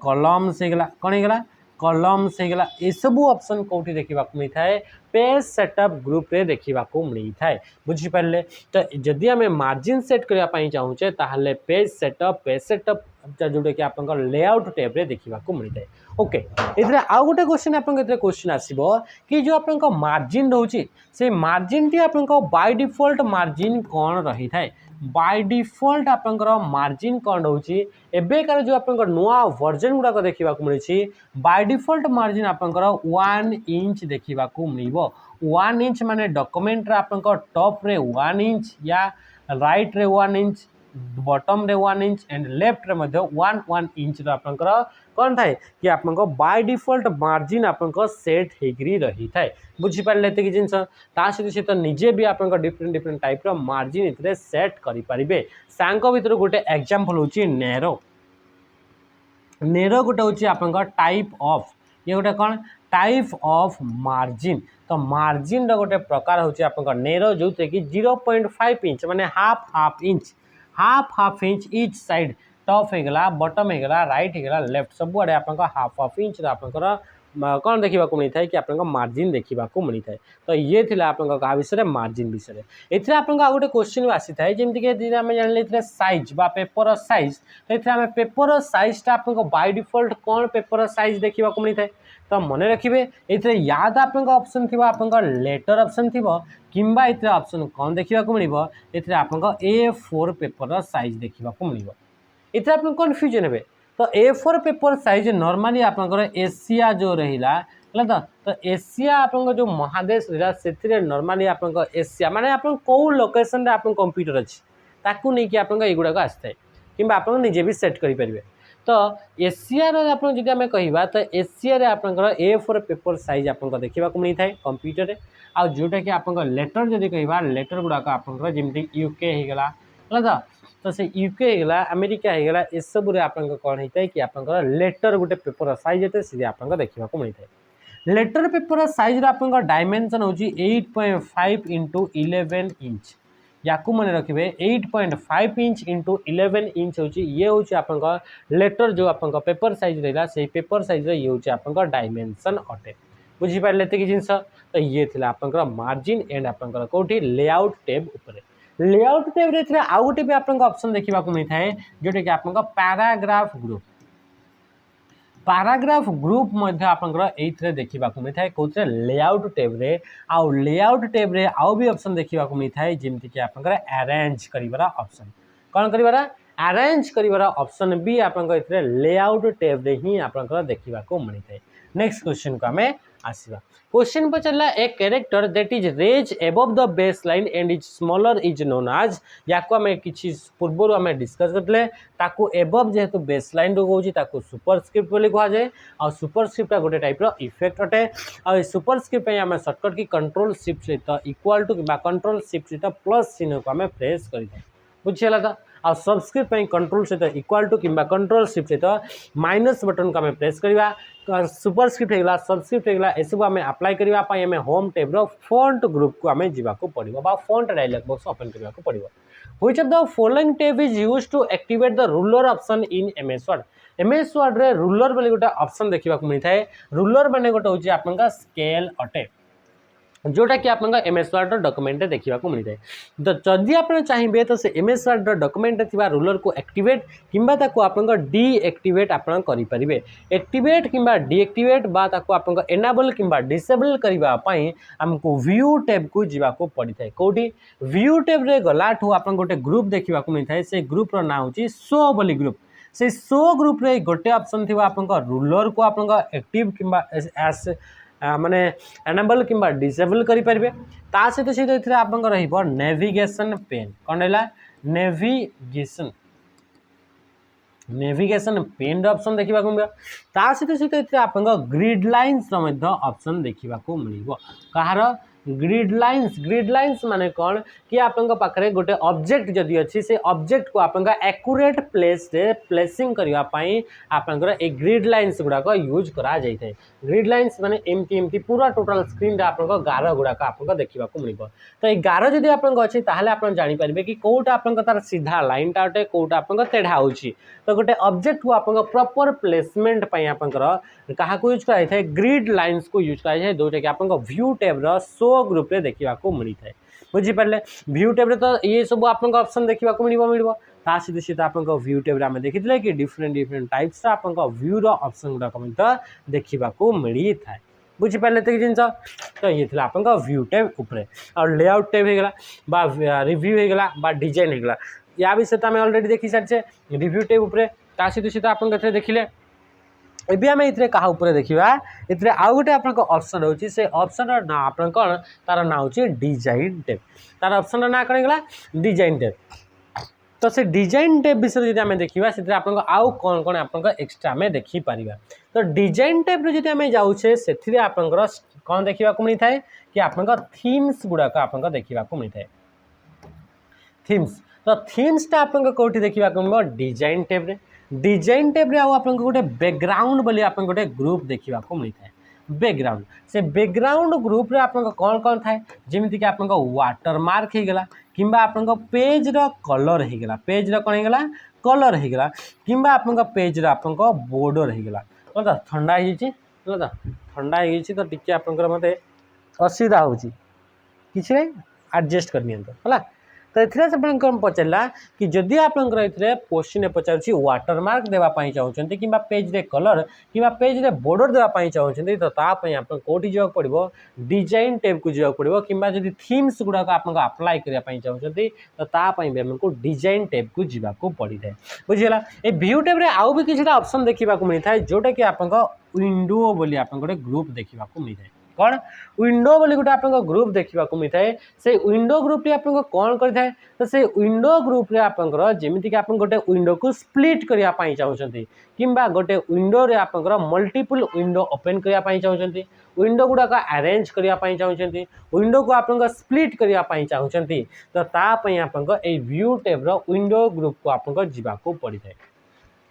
Speaker 1: कलम्स हो गला कौन हो गला कलम्स हो गला ये सब ऑप्शन कौटी देखा मिलता है पेज सेटअप ग्रुप रे देखा मिलता है बुझीपारे तो जदि आम मार्जिन सेट करने चाहूचे ताहले पेज सेटअप जोटा कि आप लेआउट टैब रे देखा मिलता है ओके इधर आउ गोटे क्वेश्चन आप क्वेश्चन आसो कि जो आप मार्जिन रोचे से मार्जिन टी आप बाय डिफॉल्ट मार्जिन कौन रही है बाय डिफॉल्ट आप मार्जिन कौन रोचे एबेकार जो आप नुआ वर्जन गुड़ाक देखा मिली बाय डिफॉल्ट मार्जिन आप 1 इंच देखा मिल 1 इंच माने डॉक्यूमेंट आप टॉप रे 1 इंच या राइट रे 1 इंच बॉटम रे 1 इंच एंड लेफ्ट रे मध्य 1 इंच आपंकर कौन थाए कि आप बाय डिफॉल्ट मार्जिन आप सेट होकरी रही थाए बुझीपारे कि जिन सहित निजे भी आप डिफरेंट टाइप मार्जिन इतने सेट करें सांक भर गोटे एग्जांपल होची नेरो गोटे होची आप टाइप ऑफ ये गोटे कौन टाइप ऑफ मार्जिन तो मार्जिन गोटे प्रकार होची आप नेरो जो कि 0.5 इंच माने half inch each side top होगला बटम होगला राइट होगला लेफ्ट सब आड़े आप हाफ हाफ इंच आपंकर कौन देखा मिलता है कि आप मार्जिन देखा मिलता है। तो ये थी आप विषय मार्जिन विषय ये आप गोटे क्वेश्चन आसी था जमीक आम जान सैज पेपर सैज तो ये पेपर सैजटा आप बाय डिफॉल्ट कौन पेपर सैज देखा मिलता है। तो मन रखिए ये या तो आप ऑप्शन थी आप लेटर ऑप्शन थी किंबा ये ऑप्शन कौन देखा मिले ये आप A4 पेपर सैज देखा मिले ये आप कन्फ्यूजन हे। तो A4 पेपर सैज नॉर्मली आपंकर एशिया जो रहा है तो एशिया आप जो महादेश रहा से नॉर्मली आप एशिया माने आप कौ लोकेशन आप कंप्यूटर अच्छी ताकू नहीं कि आप युवाक आसता है कि आप निजे भी सेट करेंगे। तो एशियार आप आम कह तो एशिया आपंकर A4 पेपर सैज आप देखा मिलता है कंप्यूटर में आ जोटा कि आप लेटर जब कह लेटर गुड़ाक आपंकर जमी यूके होगला है तो से यूके होगला अमेरिका होगला ये सब आप कौन होता है कि आप लेटर गोटे पेपर सैज होते सी आप देखा मिलता है। लेटर पेपर सैज आप डायमेंशन हूँ 8.5 इंटू 11 इंच या मन रखिए 8.5 इंच इंटू 11 इंच हूँ ये हूँ आप लेटर जो आप पेपर सैज रहा से पेपर सैज ये हूँ आप डायमेंशन अटे बुझीपारे ये जिनस। तो ये थी आप मार्जिन एंड आप कौटी लेआउट टैब उपर लेआउट टैब रे आउ गोटे भी आप ऑप्शन देखा मिलता है जोटा कि आप पैराग्राफ ग्रुप आपंकर देखा मिलता है कौन लेआउट टैब रे आउ लेआउट टैब रे आउ भी ऑप्शन देखा मिलता है जमीक कि आप अरेंज कर ऑप्शन कौन कर अरेंज कर ऑप्शन भी आप लेआउट टैब रे ही आप देखा मिलता है। नेक्स्ट क्वेश्चन को आम आसवा क्वेश्चन पचारा a character that is raised above the base line and is smaller is known as या कि पूर्व आम डिस्कस करते ताकू एबव जेहेतु बेस लाइन रोचे सुपरस्क्रिप्ट बोली कहुए आ सुपरस्क्रिप्ट गोटे टाइप्र इफेक्ट अटे आ सुपरस्क्रिप्ट आम सर्टकट की कंट्रोल शिफ्ट सहित इक्वाल टू कि कंट्रोल शिफ्ट सहित प्लस चिन्ह को आम प्रेस कर बुझीगला। तो आ सबस्क्रिप्ट कंट्रोल सहित इक्वाल टू कि कंट्रोल शिफ्ट सहित माइनस बटन को आम प्रेस करवा सुपरस्क्रिप्ट होगा सबस्क्रिप्ट होगा ये सब आम अप्लाई करने आम होम टैब्र फॉन्ट ग्रुप को आम जावाक पड़ो फॉन्ट डायलॉग बॉक्स ओपन करने पड़ो। Which of the following tab is used to activate the ruler option in MS Word MS Word रे रूलर बोली गोटे ऑप्शन देखा मिलता है रूलर माने गोटे हूँ आपका स्केल अटे जोटा कि आप MS वर्ड डॉक्यूमेंट देखा मिलता है। तो जदि आप चाहिए तो से MS वर्ड डॉक्यूमेंट थी रूलर को एक्टिवेट किंबा आप डीएक्टिवेट आप करेंगे एक्टिवेट किंबा डीएक्टिवेट आप एनाबल किंबा डिसेबल करने आमको व्यू टैब को जावाक पड़ता है कौटी व्यू टैब रे गलाठू आप गोटे ग्रुप देखा मिलता है से ग्रुपर ना हूँ शो बोली ग्रुप से शो ग्रुप रे गोटे ऑप्शन थी आप रूलर को आप एक्टिव किंबा माने एनेबल किंबा डिसेबल करेंगे सहित सहित आप नेविगेशन पेन कौन रहा नेविगेशन पेन ऑप्शन देखा मिले सहित सहित आप ग्रिड लाइन्स ऑप्शन देखा मिल कहार ग्रिड लाइन्स माने कौन कि आप पाखे गोटे ऑब्जेक्ट जदि अच्छी से ऑब्जेक्ट को आप एक्यूरेट प्लेस रे प्लेसिंग करने आप ग्रिड लाइन्स गुड़ाक यूज करा जाए ग्रिड लाइन्स माने एमती एमती पूरा टोटल स्क्रीन आप गार गुड़ाक आप देखा मिल। तो ये गार जदि आप अच्छी ताहले आप जानीपारे कि कौटा आप तार सीधा लाइनटा अटे कौटा आप तेढ़ा हो तो गोटे ऑब्जेक्ट को आप प्रॉपर प्लेसमेंट आप क्या यूज कराई ग्रिड लाइन्स को यूज कराई जोटा कि आप व्यू टैब्र शो ग्रुप रे देखा मिलता है बुझीपारे व्यू टैब्रे तो ये सब आप ऑप्शन देखा मिल सहित सहित आप व्यू टैब्रे आम देखी कि डिफरेंट टाइप्स आप व्यूर ऑप्शन गुड़ाक देखा मिलता है बुझीपारे ये जिन। तो ये थी आप व्यू टैब उपरे और लेआउट टैब होगा रिव्यू होगा डिजाइन होगा या विषय तो आम अलरेडी देखी सारी रिव्यू टैब उपरे सहित सहित आप देखिले एबी आम ये क्या देखा ये आउ गोटे आप ऑप्शन रोचे से ऑप्शन ना आप कौन तार ना हूँ डिजाइन टैब तार ऑप्शन ना कौन होगा डिजाइन टैब। तो से डिजाइन टैब विषय जो आम देखा से आप कौन कौन आप एक्सट्रा आम देखिपर। तो डिजाइन टैब जो आम जाऊे से आप कौन देखा मिलता है कि आप थीम्स गुड़ाक आप देखा मिलता है थीम्स। तो थीम्सटा आप कौटी देखा मिल डिजाइन टैब रे डिजाइन टैब रे आप गोटे बैकग्राउंड बोली आप गोटे ग्रुप देखा मिलता है बैकग्राउंड से बैकग्राउंड ग्रुप रे आपन कौन कौन थाए जेमिति कि आपन वाटरमार्क हो गला किंबा आपन पेज रो कलर हो गला पेज रो कौन हो गला कलर हो गला किंबा आपन पेज रो आपन बॉर्डर हो गला तो ठंडा हो तो ठंडा हो तो टिके आपन मते असुविधा होची किसी नहीं एडजस्ट कर है तो ये पचारा कि जदि आपंकर ये क्वेश्चन पचार वाटरमार्क देवाई चाहते कि पेज रे कलर कि पेज रे बॉर्डर देवाई चाहते तो आप कौटी जावाक पड़ो डिजाइन टैब को जावाक पड़ो कि थीम्स गुड़ाक आप अप्लाई करने चाहते तो तापाई आमको डिजाइन टैब को जावाक पड़ी था बुझीगला ये व्यू टैब रे आउ भी किसी ऑप्शन देखा मिलता है जोटा कि आप विंडो बोली आप ग्रुप देखा मिलता है कौन विंडो बोली गोटे आप ग्रुप देखा मिलता है से विंडो ग्रुप आप कौन करें तो से विंडो ग्रुप रे आपंकर जमीक आप गोटे विंडो को स्प्लिट करने चाहते कि गोटे विंडो रे आपंकर मल्टीपल विंडो ओपन करने चाहते विंडो गुड़ाक अरेंज करने चाहते विंडो को आप स्प्लिट करने चाहते तो तापाई आप व्यू टैब विंडो ग्रुप को आप जावाक पड़ी है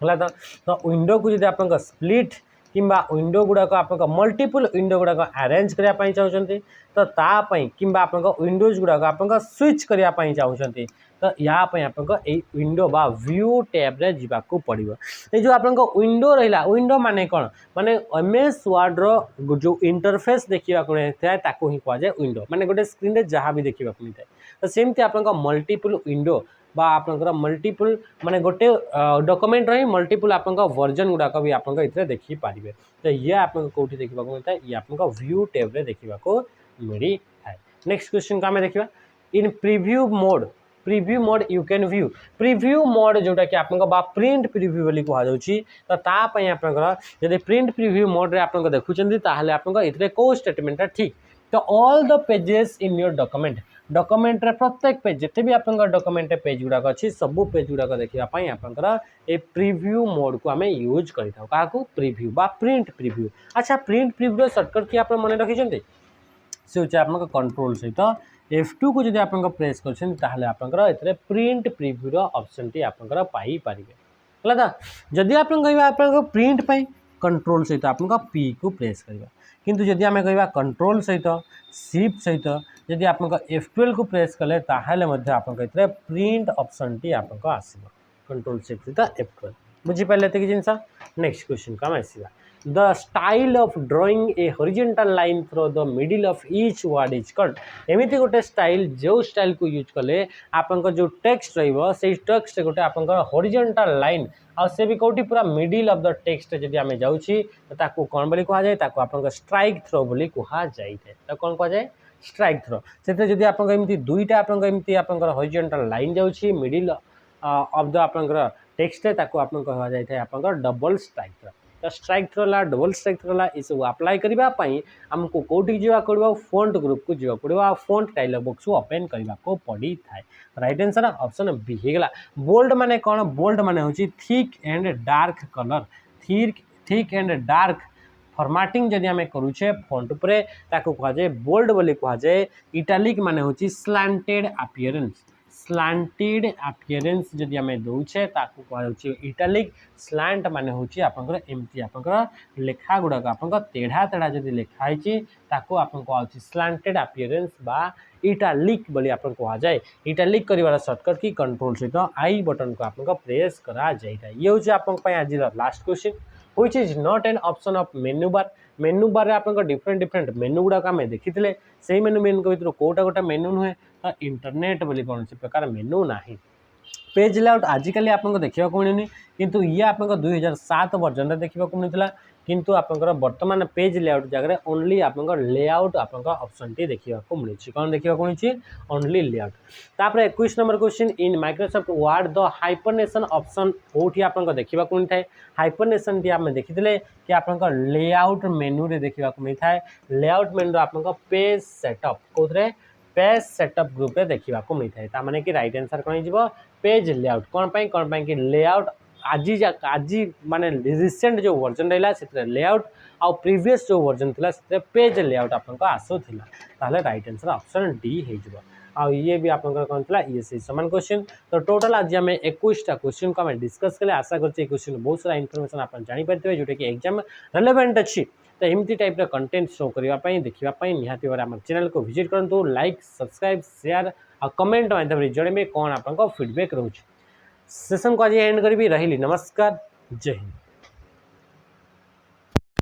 Speaker 1: तो विंडो को जब आप स्प्लिट किंबा विंडो गुड़ाक आप मल्टीपल विंडो गुड़ाक अरेंज करने चाहते तो तापाई किंबा आप विंडोज गुड़ाक आप स्विच करने चाहते तो यापाई आप विंडो बा व्यू टैब रे जावाक पड़ो ये जो आप विंडो रहा विंडो माने कौन माने एमएस वर्ड रो जो इंटरफेस देखा मिलता है ताको ही कहुए विंडो माने गोटे स्क्रीन रे जहाँ भी देखा मिलता है तो सेमती आप मल्टीपल विंडो बा आपंकर मल्टीपल माने गोटे डॉक्यूमेंट रही मल्टीपल आप वर्जन गुड़ाक भी आप देखी पारे तो ये आप कौटी देखा मिलता है ये आप व्यू टैब रे देखा मिली है नेक्स्ट क्वेश्चन को आम देखा in preview mode you can view preview mode जोटा कि आप प्रिंट प्रीव्यू बोली कहुच्छी तो तापाई आप जब प्रिंट प्रीव्यू मोड रे आप देखुं ताहले आप कौ स्टेटमेंटा ठीक तो all the pages in your document रे प्रत्येक पेज जिते भी आप डॉक्यूमेंट पेज गुड़ाक अच्छी सब पेज गुड़ाक देखापी आप प्रीव्यू मोड को आम यूज क्या प्रीव्यू बा प्रिंट प्रीव्यू अच्छा प्रिंट प्रीव्यू सर्टकट कि आप मन रखी से हूँ आप कंट्रोल सहित F2 को जब आप प्रेस कर प्रिंट प्रीव्यू ऑप्शन टी आप पारे है जदि आप प्रिंट पाई कंट्रोल सहित आप पी को प्रेस करवा किंतु जदि आम कह कंट्रोल सहित शिफ्ट सहित जदि आप F12 को प्रेस कले ताहले आप प्रिंट ऑप्शन टी आप आसो कंट्रोल शिफ्ट सहित F12 बुझीपारे ये जिनस नेक्स्ट क्वेश्चन को आम आसवा the style of drawing a horizontal line through the middle of each word is cut एमती गोटे स्टाइल जो स्टाइल को यूज कले आप जो टेक्स्ट रही टेक्स्ट गोटे आप हॉरिजॉन्टल लाइन आ से भी कौटी पूरा मिडिल ऑफ द टेक्स्ट जब आम जाऊँगी तो कौन बोली कहुए आप स्ट्राइक थ्रो बोली कहुए तो कौन कहुए स्ट्राइक थ्रो से जब आप दुईटा आपमती आप हॉरिजॉन्टल लाइन जाऊँगी मिडिल ऑफ द आप टेक्स्ट ताको आप कहुए आप डबल स्ट्राइक थ्रो तो स्ट्राइक थ्रो ला डबल स्ट्राइक थ्रो ला ये सब अप्लाई करने आमको कौटी जावाक पड़ो फोंट ग्रुप को जावाक पड़ो आ फोंट डायलॉग बॉक्स को ओपन करने को पड़ी था राइट आंसर ऑप्शन बी होगा बोल्ड माने कौन बोल्ड माने होची thick and dark colour thick and dark formatting जदि आम करुचे फॉन्ट उपरे ताको कहुए बोल्ड बोली कहुए इटालिक माने होची स्लांटेड अपीयरेंस जदि आम दौचे ताको कहुए इटालिक स्लांट माने होची आपनकर एमती आपनकर लेखा गुड़ाक आप तेढ़ा तेढ़ा जदि लिखाई ताको आप कहुए स्लांटेड अपीयरेंस बा इटालिक बोली आप कहुए इटालिक कर सर्टकट की कंट्रोल सहित आई बटन को आप प्रेस करा जाए ये हूँ आप आज last question which is not an option of menu bar आप डिफरेंट मेनू गुड़ाक आम देखी से मेनू भर कौटा गोटे मेनू नुहे तो इंटरनेट बोली कौन प्रकार मेनू ना पेज लेआउट आजिकल आपको देखा मिलूनी किंतु ये आप 2007 वर्जन देखा मिलता किंतु आपंकर वर्तमान पेज लेआउट जगह ओनली आप लेआउट आप ऑप्शन टी देखा मिली कौन देखा मिली ओनली लेआउट तापर 21 नंबर question in Microsoft Word the hyphenation option कौटी आप देखा मिलता है हाइपरनेशन टी आम देखी कि आप लेआउट मेनू रे देखा मिलता है लेआउट मेनू आप पेज सेटअप कौन पेज सेटअप ग्रुप रे देखा मिलता है माने कि राइट आंसर कौन हो पेज लेआउट कौन कि लेआउट आज माने रिसेंट जो वर्जन रहा से लेआउट आउ प्रीवियस जो वर्जन था से पेज लेआउट आपको आसूला ताहले राइट आंसर ऑप्शन डी हो आ ये भी आप कौन था ये से समान क्वेश्चन तो टोटल आज आम 21टा क्वेश्चन को आम डिस्कस कले आशा करते क्वेश्चन बहुत सारा इनफॉरमेशन आप जापर जोटा कि एग्जाम रिलेवेंट अच्छी तो एमती टाइप कंटेंट शो करने देखापी निहाती भाव आम चैनल को विजिट करूँ। लाइक सब्सक्राइब शेयर आ कमेंट माध्यम जनइबे कौन आप फीडबैक रोचे। सेशन को आज एंड करी रही। नमस्कार, जय हिंद।